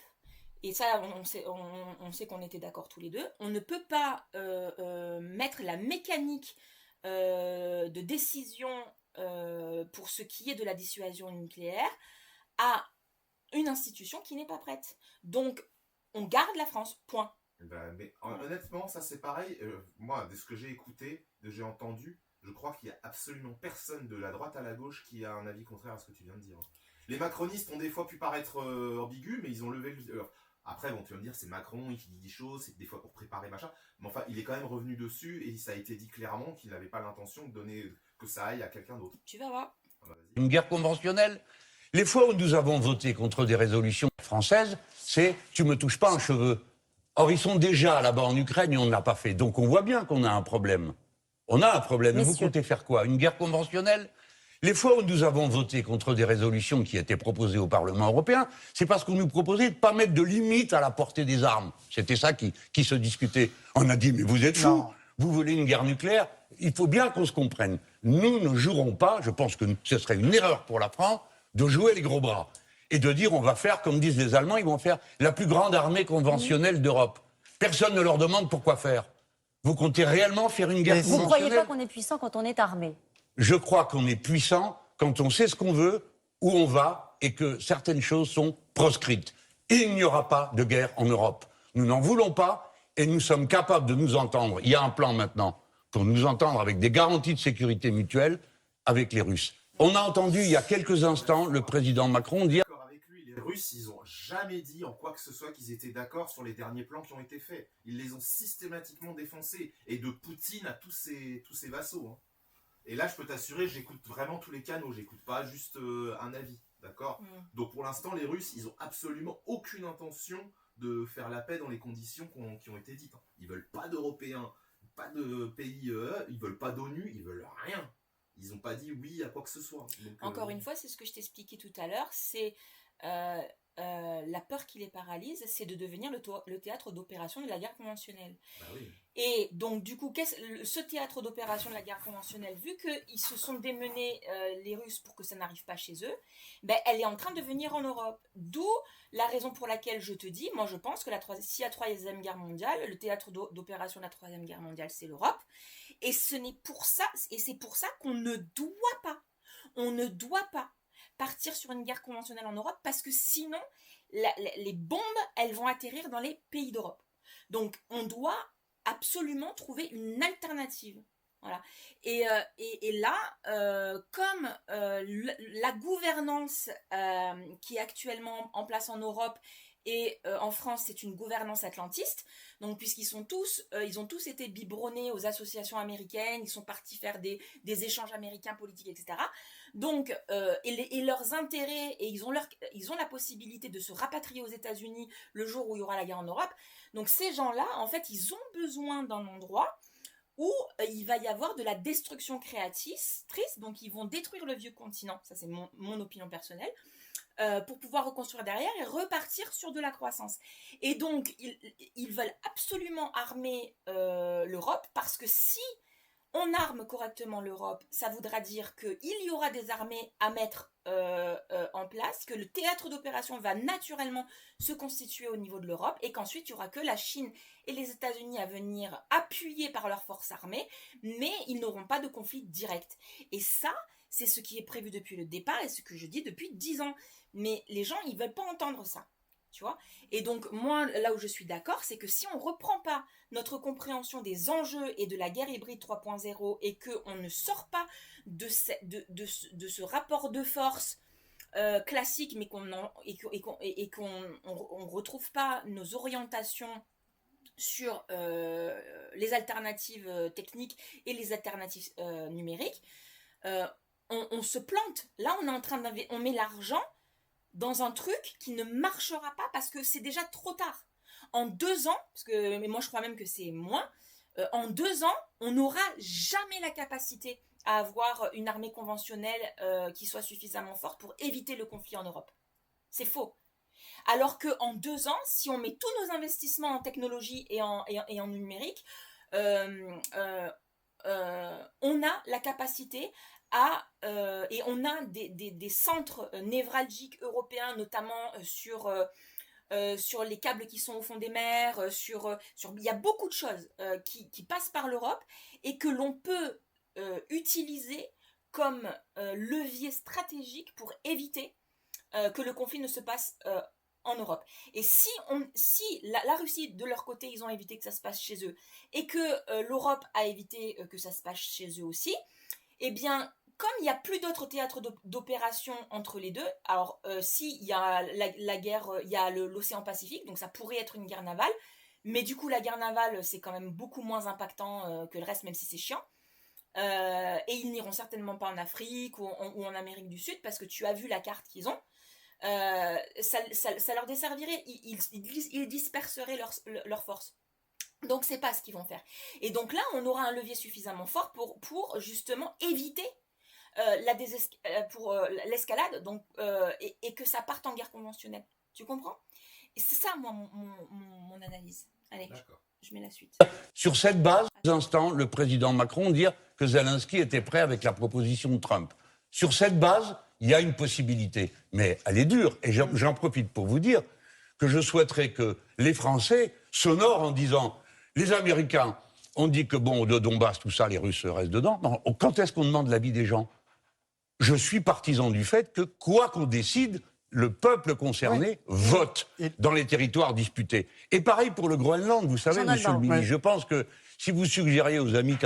Et ça, on sait qu'on était d'accord tous les deux. On ne peut pas mettre la mécanique de décision pour ce qui est de la dissuasion nucléaire à une institution qui n'est pas prête. Donc, on garde la France, point. Mais honnêtement, ça c'est pareil. Moi, de ce que j'ai écouté, de j'ai entendu, je crois qu'il n'y a absolument personne de la droite à la gauche qui a un avis contraire à ce que tu viens de dire. Les macronistes ont des fois pu paraître ambigus, mais ils ont levé le... Après, bon, tu vas me dire, c'est Macron qui dit des choses, c'est des fois pour préparer machin. Mais enfin, il est quand même revenu dessus et ça a été dit clairement qu'il n'avait pas l'intention de donner que ça aille à quelqu'un d'autre. Tu vas voir. Une guerre conventionnelle. Les fois où nous avons voté contre des résolutions françaises, c'est « tu me touches pas un cheveu ». Or, ils sont déjà là-bas en Ukraine et on ne l'a pas fait. Donc, on voit bien qu'on a un problème. On a un problème. Et vous comptez faire quoi? Une guerre conventionnelle? Les fois où nous avons voté contre des résolutions qui étaient proposées au Parlement européen, c'est parce qu'on nous proposait de ne pas mettre de limite à la portée des armes. C'était ça qui se discutait. On a dit, mais vous êtes fous, vous voulez une guerre nucléaire? Il faut bien qu'on se comprenne. Nous ne jouerons pas, je pense que ce serait une erreur pour la France, de jouer les gros bras. Et de dire, on va faire, comme disent les Allemands, ils vont faire la plus grande armée conventionnelle d'Europe. Personne ne leur demande pourquoi faire. Vous comptez réellement faire une guerre conventionnelle? Vous ne croyez pas qu'on est puissant quand on est armé? Je crois qu'on est puissant quand on sait ce qu'on veut, où on va, et que certaines choses sont proscrites. Et il n'y aura pas de guerre en Europe. Nous n'en voulons pas, et nous sommes capables de nous entendre. Il y a un plan maintenant pour nous entendre avec des garanties de sécurité mutuelle avec les Russes. On a entendu il y a quelques instants le président Macron dire... Les Russes, ils n'ont jamais dit en quoi que ce soit qu'ils étaient d'accord sur les derniers plans qui ont été faits. Ils les ont systématiquement défoncés. Et de Poutine à tous ses vassaux. Hein. Et là, je peux t'assurer, j'écoute vraiment tous les canaux. J'écoute pas juste un avis. D'accord ? Donc pour l'instant, les Russes, ils ont absolument aucune intention de faire la paix dans les conditions qui ont été dites. Hein. Ils veulent pas d'Européens, pas de pays, ils veulent pas d'ONU, ils veulent rien. Ils n'ont pas dit oui à quoi que ce soit. Donc, encore une fois, c'est ce que je t'expliquais tout à l'heure, c'est la peur qui les paralyse, c'est de devenir le théâtre d'opération de la guerre conventionnelle. Bah oui. Et donc du coup, ce théâtre d'opération de la guerre conventionnelle, vu qu'ils se sont démenés les Russes pour que ça n'arrive pas chez eux, ben, elle est en train de venir en Europe. D'où la raison pour laquelle je te dis, moi je pense que si la Troisième Guerre mondiale, le théâtre d'opération de la Troisième Guerre mondiale, c'est l'Europe. Et c'est pour ça qu'on ne doit pas partir sur une guerre conventionnelle en Europe, parce que sinon, les bombes, elles vont atterrir dans les pays d'Europe. Donc, on doit absolument trouver une alternative. Voilà. Et là, comme la gouvernance qui est actuellement en place en Europe et en France, c'est une gouvernance atlantiste, donc puisqu'ils ont tous été biberonnés aux associations américaines, ils sont partis faire des échanges américains politiques, etc. Donc, et leurs intérêts, et ils ont la possibilité de se rapatrier aux États-Unis le jour où il y aura la guerre en Europe. Donc ces gens-là, en fait, ils ont besoin d'un endroit où il va y avoir de la destruction créatrice, donc ils vont détruire le vieux continent, ça c'est mon opinion personnelle, pour pouvoir reconstruire derrière et repartir sur de la croissance. Et donc, ils veulent absolument armer l'Europe, parce que si on arme correctement l'Europe, ça voudra dire qu'il y aura des armées à mettre en place, que le théâtre d'opération va naturellement se constituer au niveau de l'Europe, et qu'ensuite il n'y aura que la Chine et les États-Unis à venir appuyer par leurs forces armées, mais ils n'auront pas de conflit direct. Et ça, c'est ce qui est prévu depuis le départ et ce que je dis depuis 10 ans. Mais les gens, ils ne veulent pas entendre ça. Tu vois ? Et donc, moi, là où je suis d'accord, c'est que si on ne reprend pas notre compréhension des enjeux et de la guerre hybride 3.0 et qu'on ne sort pas de ce rapport de force classique, mais qu'on ne retrouve pas nos orientations sur les alternatives techniques et les alternatives numériques, on se plante. Là, on est en train on met l'argent dans un truc qui ne marchera pas parce que c'est déjà trop tard. En 2 ans, mais moi je crois même que c'est moins, en 2 ans, on n'aura jamais la capacité à avoir une armée conventionnelle qui soit suffisamment forte pour éviter le conflit en Europe. C'est faux. Alors qu'en 2 ans, si on met tous nos investissements en technologie et en numérique, on a la capacité et on a des centres névralgiques européens, notamment sur les câbles qui sont au fond des mers, il y a beaucoup de choses qui passent par l'Europe et que l'on peut utiliser comme levier stratégique pour éviter que le conflit ne se passe en Europe. Et si la Russie, de leur côté, ils ont évité que ça se passe chez eux, et que l'Europe a évité que ça se passe chez eux aussi, eh bien, comme il n'y a plus d'autres théâtres d'opération entre les deux, alors si il y a la guerre, il y a l'océan Pacifique, donc ça pourrait être une guerre navale, mais du coup la guerre navale c'est quand même beaucoup moins impactant que le reste, même si c'est chiant. Et ils n'iront certainement pas en Afrique ou en Amérique du Sud, parce que tu as vu la carte qu'ils ont. Ça leur desservirait, ils disperseraient leurs forces. Donc c'est pas ce qu'ils vont faire. Et donc là on aura un levier suffisamment fort pour justement éviter l'escalade, donc et que ça parte en guerre conventionnelle. Tu comprends ? Et c'est ça moi mon analyse. Allez, je mets la suite. Sur cette base, à l'instant, le président Macron dit que Zelensky était prêt avec la proposition de Trump. Sur cette base, il y a une possibilité, mais elle est dure. Et j'en profite pour vous dire que je souhaiterais que les Français s'honorent en disant les Américains ont dit que bon, de Donbass, tout ça, les Russes restent dedans. Non, quand est-ce qu'on demande l'avis des gens ? Je suis partisan du fait que, quoi qu'on décide, le peuple concerné vote dans les territoires disputés. Et pareil pour le Groenland, vous savez, monsieur le ministre, je pense que si vous suggériez aux amis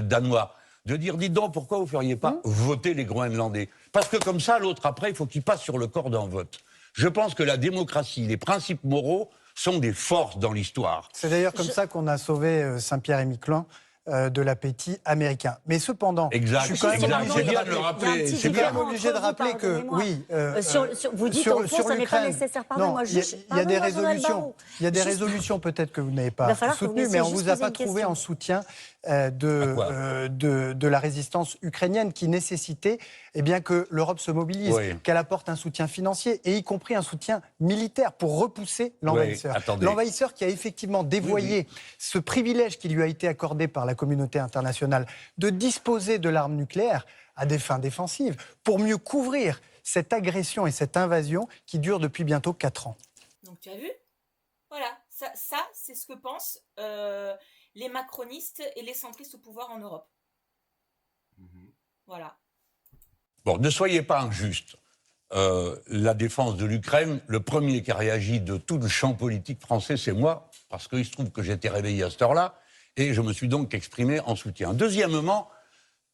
danois de dire, dites donc, pourquoi vous ne feriez pas voter les Groenlandais ? Parce que comme ça, l'autre, après, il faut qu'il passe sur le corps d'un vote. Je pense que la démocratie, les principes moraux sont des forces dans l'histoire. C'est d'ailleurs comme ça qu'on a sauvé Saint-Pierre et Miquelon de l'appétit américain. Mais cependant, c'est bien de le rappeler. C'est bien obligé de rappeler que, oui, vous dites au fond, ça n'est pas nécessaire. Pardon, moi, il y a des résolutions. Il y a des résolutions peut-être que vous n'avez pas soutenues, mais on ne vous a pas trouvé en soutien de la résistance ukrainienne qui nécessitait que l'Europe se mobilise, qu'elle apporte un soutien financier et y compris un soutien militaire pour repousser l'envahisseur. L'envahisseur qui a effectivement dévoyé ce privilège qui lui a été accordé par la communauté internationale de disposer de l'arme nucléaire à des fins défensives pour mieux couvrir cette agression et cette invasion qui dure depuis bientôt 4 ans. Donc tu as vu ? Voilà, ça c'est ce que pensent les macronistes et les centristes au pouvoir en Europe. Voilà. Bon, ne soyez pas injuste. La défense de l'Ukraine, le premier qui a réagi de tout le champ politique français, c'est moi, parce qu'il se trouve que j'étais réveillé à cette heure-là, et je me suis donc exprimé en soutien. Deuxièmement,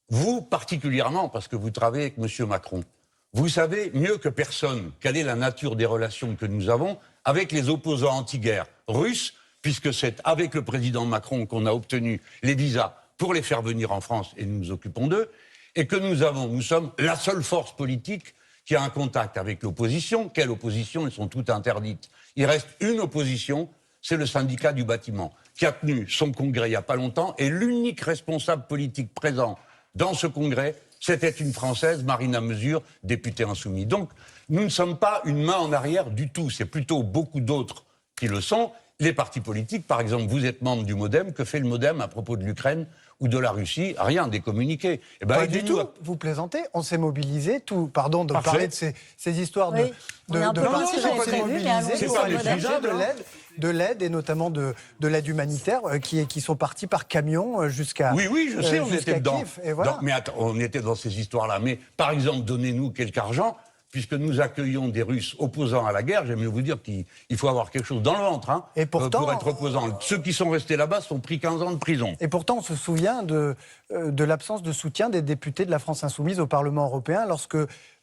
vous particulièrement, parce que vous travaillez avec M. Macron, vous savez mieux que personne quelle est la nature des relations que nous avons avec les opposants anti-guerre russes, puisque c'est avec le président Macron qu'on a obtenu les visas pour les faire venir en France, et nous nous occupons d'eux, et que nous sommes la seule force politique qui a un contact avec l'opposition. Quelle opposition ? Elles sont toutes interdites. Il reste une opposition, c'est le syndicat du bâtiment, qui a tenu son congrès il n'y a pas longtemps, et l'unique responsable politique présent dans ce congrès, C'était une Française, Marina Mesure, députée insoumise. Donc, nous ne sommes pas une main en arrière du tout. C'est plutôt beaucoup d'autres qui le sont. Les partis politiques, par exemple, vous êtes membre du MoDem. Que fait le MoDem à propos de l'Ukraine ou de la Russie? Rien, des communiqués. Eh ben, Pas du tout. Vous plaisantez. On s'est mobilisé. Pardon de parler de ces histoires Oui. On est un peu loin, partis. c'est On s'est prévu, mais allons-y, mobilisé c'est sur pas les des sujets sujets, de l'aide et notamment de l'aide humanitaire qui sont partis par camion jusqu'à Oui, je sais, on était dedans. Kiev, et voilà. Mais attends, on était dans ces histoires-là. Mais par exemple, donnez-nous quelque argent, puisque nous accueillons des Russes opposants à la guerre. J'aime mieux vous dire qu'il faut avoir quelque chose dans le ventre Et pourtant, pour être opposant. Ceux qui sont restés là-bas sont pris 15 ans de prison. Et pourtant, on se souvient de l'absence de soutien des députés de la France Insoumise au Parlement européen lorsque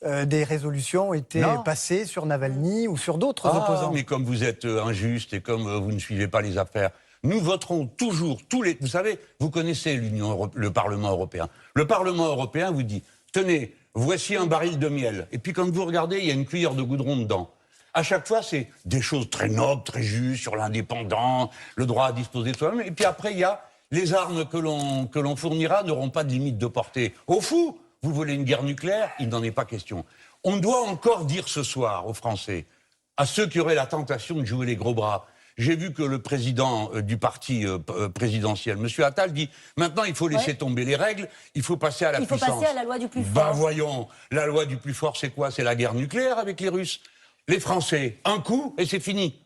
des résolutions étaient passées sur Navalny ou sur d'autres opposants. Mais comme vous êtes injuste et comme vous ne suivez pas les affaires, nous voterons toujours Vous savez, vous connaissez le Parlement européen. Le Parlement européen vous dit, tenez, voici un baril de miel. Et puis quand vous regardez, il y a une cuillère de goudron dedans. À chaque fois, c'est des choses très nobles, très justes, sur l'indépendant, le droit à disposer de soi-même. Et puis après, il y a les armes que l'on fournira n'auront pas de limite de portée. Au fou, vous voulez une guerre nucléaire? Il n'en est pas question. On doit encore dire ce soir aux Français, à ceux qui auraient la tentation de jouer les gros bras. J'ai vu que le président du parti présidentiel, M. Attal, dit maintenant il faut laisser tomber les règles, il faut passer à la puissance. Il faut passer à la loi du plus fort. Ben voyons, la loi du plus fort, c'est quoi? C'est la guerre nucléaire avec les Russes. Les Français, un coup et c'est fini.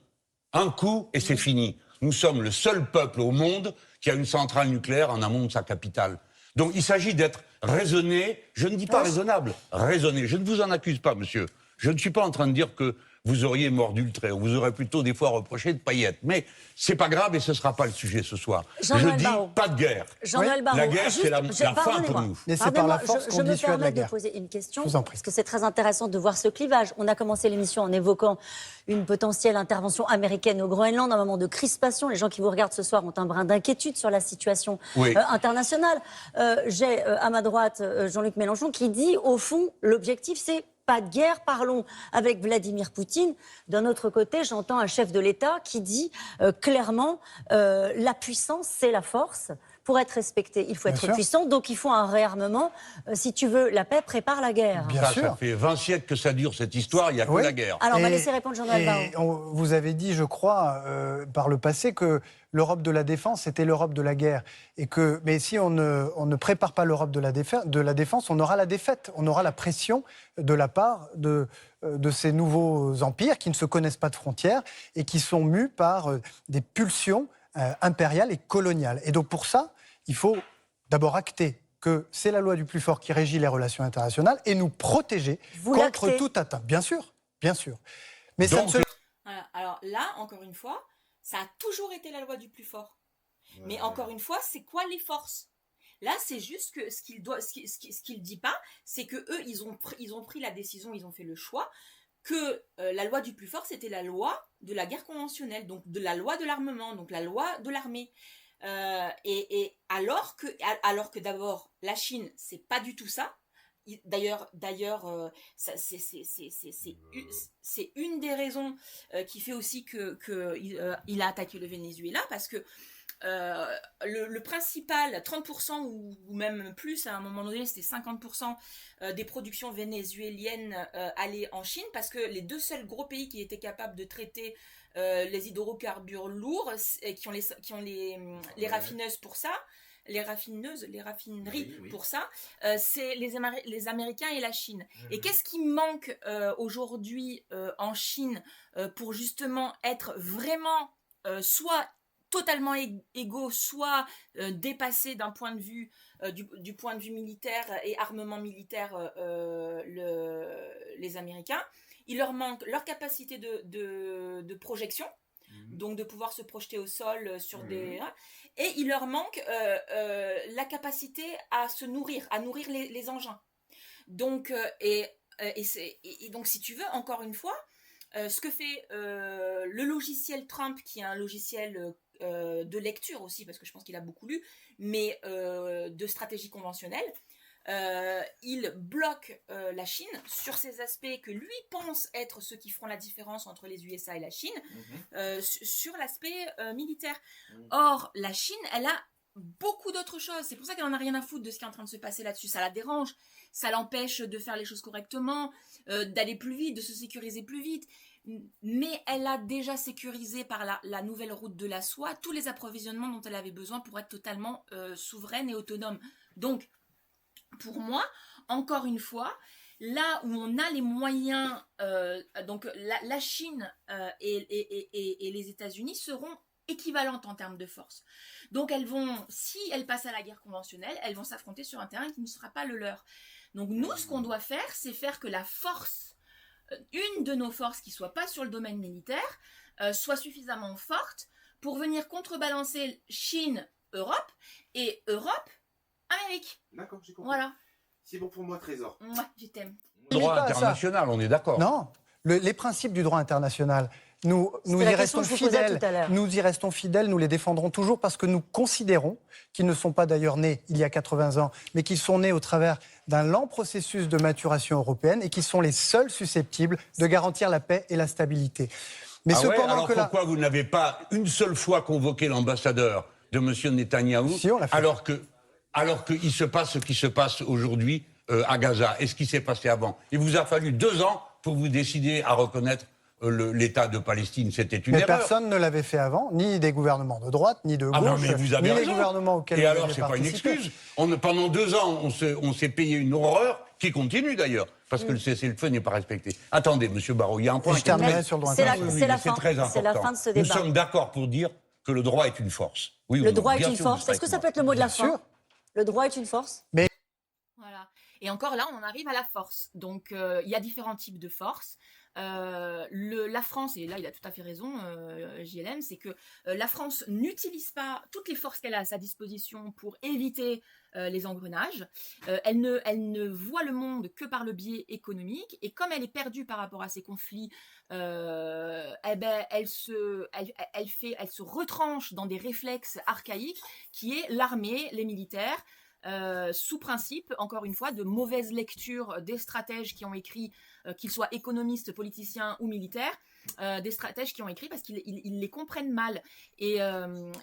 Un coup et c'est fini. Nous sommes le seul peuple au monde qui a une centrale nucléaire en amont de sa capitale. Donc il s'agit d'être raisonné, je ne dis pas raisonnable, raisonné. Je ne vous en accuse pas, monsieur. Je ne suis pas en train de dire que vous auriez mordu le trait. On vous aurait plutôt des fois reproché de paillettes. Mais c'est pas grave et ce sera pas le sujet ce soir. Jean-Noël Je dis Barrot. pas de guerre. Jean-Noël Barrot. La guerre, c'est la fin pour nous. Et c'est par la Pardonnez-moi, force qu'on je me dissuade la permets de guerre. poser une question, Je vous en prie. parce que c'est très intéressant de voir ce clivage. On a commencé l'émission en évoquant une potentielle intervention américaine au Groenland, un moment de crispation. Les gens qui vous regardent ce soir ont un brin d'inquiétude sur la situation internationale. J'ai à ma droite Jean-Luc Mélenchon qui dit, au fond, l'objectif c'est pas de guerre, parlons avec Vladimir Poutine. D'un autre côté, j'entends un chef de l'État qui dit clairement la puissance, c'est la force. Pour être respecté, il faut être puissant, donc il faut un réarmement. Si tu veux la paix, prépare la guerre. Bien sûr. Ça fait 20 siècles que ça dure cette histoire, il n'y a que la guerre. Alors on va laisser répondre Jean-Noël Barrot. Vous avez dit, je crois, par le passé que l'Europe de la défense, c'était l'Europe de la guerre. Mais si on ne prépare pas l'Europe de la défense, on aura la défaite. On aura la pression de la part de ces nouveaux empires qui ne se connaissent pas de frontières et qui sont mus par des pulsions impériales et coloniales. Et donc pour ça, il faut d'abord acter que c'est la loi du plus fort qui régit les relations internationales et nous protéger contre toute atteinte. Bien sûr, bien sûr. Mais donc, ça ne se... Voilà. Alors là, encore une fois, ça a toujours été la loi du plus fort. Mais encore une fois, c'est quoi les forces? Là, c'est juste que ce qu'il dit pas, c'est que eux, ils ont pris la décision, ils ont fait le choix que la loi du plus fort, c'était la loi de la guerre conventionnelle, donc de la loi de l'armement, donc la loi de l'armée. Et alors que d'abord, la Chine, c'est pas du tout ça. D'ailleurs, c'est une des raisons qui fait aussi qu'il a attaqué le Venezuela, parce que le principal, 30% ou même plus, à un moment donné, c'était 50% des productions vénézuéliennes allaient en Chine, parce que les deux seuls gros pays qui étaient capables de traiter les hydrocarbures lourds, qui ont les raffineuses pour ça, les raffineries pour ça, c'est les Américains et la Chine. Et qu'est-ce qui manque aujourd'hui en Chine pour justement être vraiment soit totalement égaux, soit dépassés d'un point de vue du point de vue militaire et armement militaire les Américains? Il leur manque leur capacité de projection, donc de pouvoir se projeter au sol sur des... Et il leur manque la capacité à se nourrir, à nourrir les engins. Donc, et donc, si tu veux, encore une fois, ce que fait le logiciel Trump, qui est un logiciel de lecture aussi, parce que je pense qu'il a beaucoup lu, mais de stratégie conventionnelle, il bloque la Chine sur ces aspects que lui pense être ceux qui feront la différence entre les USA et la Chine, sur l'aspect militaire. Or, la Chine, elle a beaucoup d'autres choses. C'est pour ça qu'elle en a rien à foutre de ce qui est en train de se passer là-dessus. Ça la dérange, ça l'empêche de faire les choses correctement, d'aller plus vite, de se sécuriser plus vite. Mais elle a déjà sécurisé par la nouvelle route de la soie tous les approvisionnements dont elle avait besoin pour être totalement souveraine et autonome. Donc, pour moi, encore une fois, là où on a les moyens, donc la Chine et les États-Unis seront équivalentes en termes de force. Donc elles vont, si elles passent à la guerre conventionnelle, elles vont s'affronter sur un terrain qui ne sera pas le leur. Donc nous, ce qu'on doit faire, c'est faire que la force, une de nos forces qui soit pas sur le domaine militaire, soit suffisamment forte pour venir contrebalancer Chine, Europe, et Europe, Amérique. D'accord, j'ai compris. Voilà. C'est bon pour moi, Trésor. Ouais, je t'aime. Droit pas à ça. international, on est d'accord. Non, les principes du droit international, nous C'était la y question restons que je vous posais fidèles. tout à l'heure. Nous y restons fidèles, nous les défendrons toujours parce que nous considérons qu'ils ne sont pas d'ailleurs nés il y a 80 ans, mais qu'ils sont nés au travers d'un lent processus de maturation européenne et qui sont les seuls susceptibles de garantir la paix et la stabilité. Mais Ah ouais, cependant alors que pourquoi vous n'avez pas une seule fois convoqué l'ambassadeur de M. Netanyahou, Si, on l'a fait. alors qu'il se passe ce qui se passe aujourd'hui à Gaza et ce qui s'est passé avant? Il vous a fallu 2 ans pour vous décider à reconnaître l'État de Palestine. C'était une Mais erreur. personne ne l'avait fait avant, ni des gouvernements de droite, ni de gauche, Ah non, mais vous avez ni les raison. gouvernements auxquels Et vous alors, avez c'est pas une participé. excuse. Pendant 2 ans, on s'est payé une horreur qui continue d'ailleurs, parce que le cessez-le-feu n'est pas respecté. Attendez, Monsieur Barrot, il y a un point Et je qui est terminerai très- sur le droit C'est la- international. Oui, c'est la mais c'est fin. très C'est la important. fin de ce Nous débat. sommes d'accord pour dire que le droit est une force. Oui ou Le non? droit est Bien une sûr, vous force. serez Est-ce que avec ça moi. peut être le mot de la Bien fin? sûr. Le droit est une force? Voilà. Et encore là, on en arrive à la force. Donc, il y a différents types de forces. La France, et là il a tout à fait raison, JLM, c'est que la France n'utilise pas toutes les forces qu'elle a à sa disposition pour éviter les engrenages. Elle ne voit le monde que par le biais économique, et comme elle est perdue par rapport à ces conflits, elle se retranche dans des réflexes archaïques qui est l'armée, les militaires. Sous principe, encore une fois, de mauvaise lecture des stratèges qui ont écrit, qu'ils soient économistes, politiciens ou militaires, des stratèges qui ont écrit parce qu'ils les comprennent mal. Et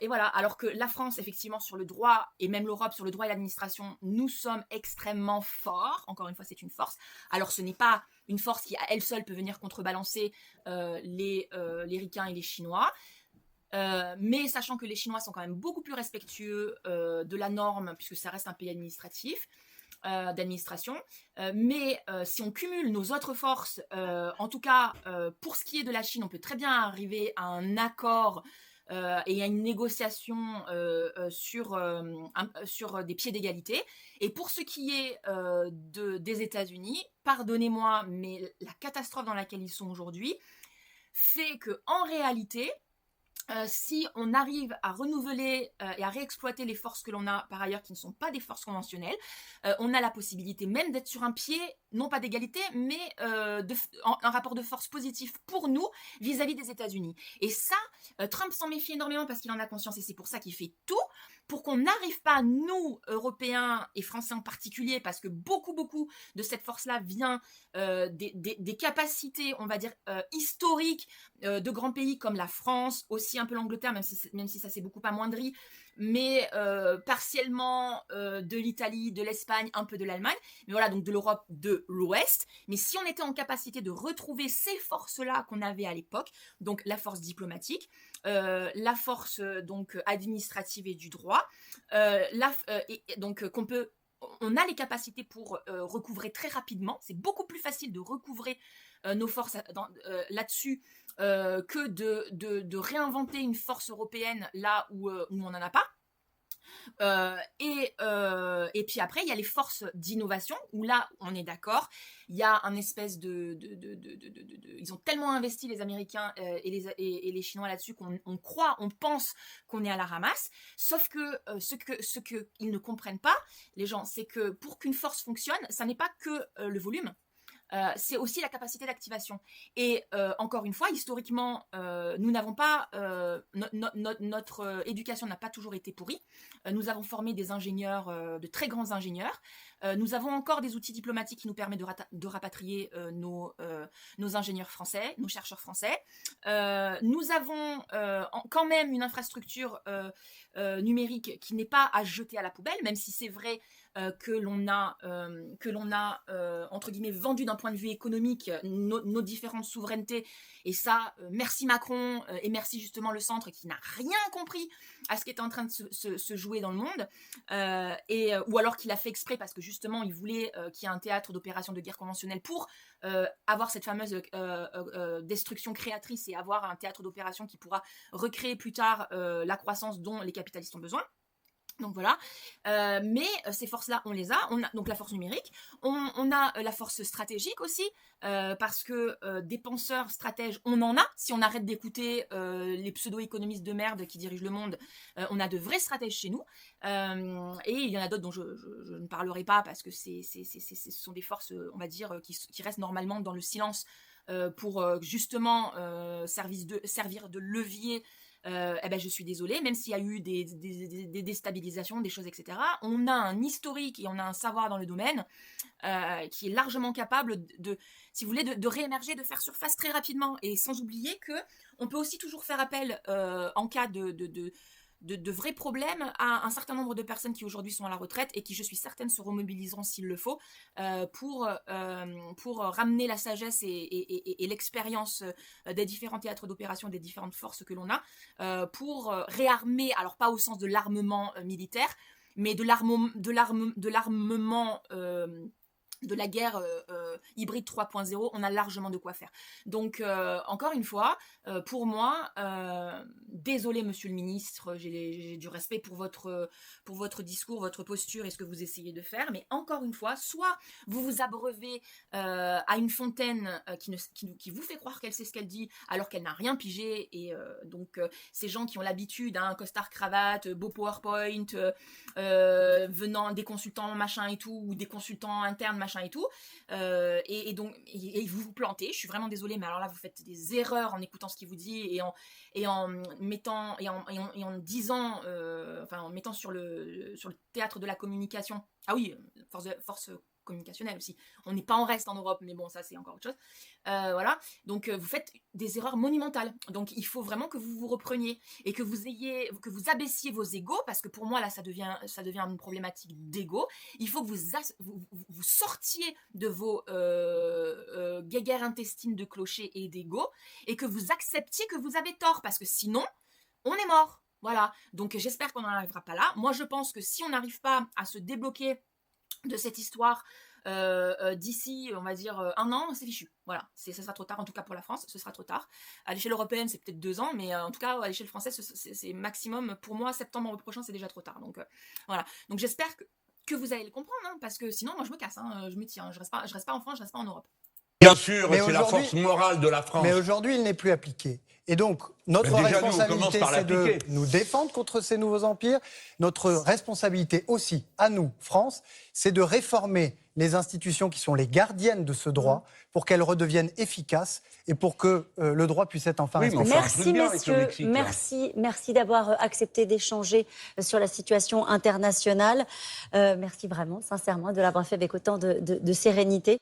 voilà, alors que la France, effectivement, sur le droit, et même l'Europe, sur le droit et l'administration, nous sommes extrêmement forts. Encore une fois, c'est une force. Alors, ce n'est pas une force qui, à elle seule, peut venir contrebalancer les Ricains et les Chinois. Mais sachant que les Chinois sont quand même beaucoup plus respectueux de la norme, puisque ça reste un pays administratif, d'administration. Mais si on cumule nos autres forces, en tout cas pour ce qui est de la Chine, on peut très bien arriver à un accord et à une négociation sur des pieds d'égalité. Et pour ce qui est des États-Unis, pardonnez-moi, mais la catastrophe dans laquelle ils sont aujourd'hui fait que en réalité, si on arrive à renouveler et à réexploiter les forces que l'on a par ailleurs qui ne sont pas des forces conventionnelles, on a la possibilité même d'être sur un pied, non pas d'égalité, mais un rapport de force positif pour nous vis-à-vis des États-Unis. Et ça, Trump s'en méfie énormément parce qu'il en a conscience, et c'est pour ça qu'il fait tout pour qu'on n'arrive pas, nous, Européens et Français en particulier, parce que beaucoup de cette force-là vient des capacités, on va dire, historiques de grands pays comme la France, aussi un peu l'Angleterre, même si ça s'est beaucoup amoindri, mais partiellement de l'Italie, de l'Espagne, un peu de l'Allemagne, mais voilà, donc de l'Europe de l'Ouest. Mais si on était en capacité de retrouver ces forces-là qu'on avait à l'époque, donc la force diplomatique, la force donc administrative et du droit, donc on a les capacités pour recouvrer très rapidement. C'est beaucoup plus facile de recouvrer nos forces là-dessus que de réinventer une force européenne là où on n'en a pas. Et puis après, il y a les forces d'innovation, où là, on est d'accord, il y a un espèce ils ont tellement investi, les Américains et les Chinois là-dessus, on pense qu'on est à la ramasse, sauf que ce qu'ils ne comprennent pas, les gens, c'est que pour qu'une force fonctionne, ça n'est pas que le volume. c'est aussi la capacité d'activation. Et encore une fois, historiquement, nous n'avons pas notre éducation n'a pas toujours été pourrie. Nous avons formé des ingénieurs, de très grands ingénieurs. Nous avons encore des outils diplomatiques qui nous permettent de rapatrier nos ingénieurs français, nos chercheurs français. Nous avons quand même une infrastructure numérique qui n'est pas à jeter à la poubelle, même si c'est vrai que l'on a entre guillemets vendu d'un point de vue économique nos différentes souverainetés. Et ça, merci Macron et merci justement le centre qui n'a rien compris à ce qui était en train de se jouer dans le monde, ou alors qu'il a fait exprès parce que justement il voulait qu'il y ait un théâtre d'opération de guerre conventionnelle pour avoir cette fameuse destruction créatrice et avoir un théâtre d'opération qui pourra recréer plus tard la croissance dont les capitalistes ont besoin. Donc voilà, mais ces forces-là, on les a. On a donc la force numérique, on a la force stratégique aussi, parce que des penseurs stratèges, on en a. Si on arrête d'écouter les pseudo-économistes de merde qui dirigent le monde, on a de vrais stratèges chez nous. Et il y en a d'autres dont je ne parlerai pas parce que ce sont des forces, on va dire, qui restent normalement dans le silence pour justement servir de levier. Je suis désolée, même s'il y a eu des déstabilisations, des choses, etc. On a un historique et on a un savoir dans le domaine qui est largement capable si vous voulez, de réémerger, de faire surface très rapidement. Et sans oublier que on peut aussi toujours faire appel en cas de vrais problèmes à un certain nombre de personnes qui aujourd'hui sont à la retraite et qui, je suis certaine, se remobiliseront s'il le faut pour ramener la sagesse et l'expérience des différents théâtres d'opération, des différentes forces que l'on a, pour réarmer, alors pas au sens de l'armement militaire, mais de l'armement de la guerre hybride 3.0, on a largement de quoi faire. Donc, encore une fois, pour moi, désolé Monsieur le Ministre, j'ai du respect pour votre discours, votre posture et ce que vous essayez de faire, mais encore une fois, soit vous vous abreuvez à une fontaine qui vous fait croire qu'elle sait ce qu'elle dit, alors qu'elle n'a rien pigé, et donc ces gens qui ont l'habitude, costard cravate, beau PowerPoint, venant des consultants machin et tout, ou des consultants internes machin et tout, et donc vous vous plantez, je suis vraiment désolée, mais alors là vous faites des erreurs en écoutant ce qu'il vous dit et en mettant et en disant en mettant sur le théâtre de la communication, force communicationnelle aussi, on n'est pas en reste en Europe, mais bon, ça c'est encore autre chose, voilà, donc vous faites des erreurs monumentales, donc il faut vraiment que vous vous repreniez et que vous abaissiez vos égos, parce que pour moi là ça devient une problématique d'ego. Il faut que vous sortiez de vos guéguerres intestines de clocher et d'ego, et que vous acceptiez que vous avez tort, parce que sinon on est mort, voilà. Donc j'espère qu'on n'en arrivera pas là. Moi je pense que si on n'arrive pas à se débloquer de cette histoire d'ici, on va dire, 1 an, c'est fichu. Voilà, ça sera trop tard, en tout cas pour la France, ce sera trop tard. À l'échelle européenne, c'est peut-être 2 ans, mais en tout cas, à l'échelle française, c'est maximum, pour moi, septembre prochain, c'est déjà trop tard. Donc voilà, donc j'espère que vous allez le comprendre, parce que sinon, moi, je me casse, je me tire, je reste pas en France, je reste pas en Europe. Bien sûr, c'est la force morale de la France. Mais aujourd'hui, il n'est plus appliqué. Et donc, notre responsabilité, c'est de nous défendre contre ces nouveaux empires. Notre responsabilité aussi, à nous, France, c'est de réformer les institutions qui sont les gardiennes de ce droit pour qu'elles redeviennent efficaces et pour que le droit puisse être enfin respecté. Merci messieurs, merci d'avoir accepté d'échanger sur la situation internationale. Merci vraiment, sincèrement, de l'avoir fait avec autant de sérénité.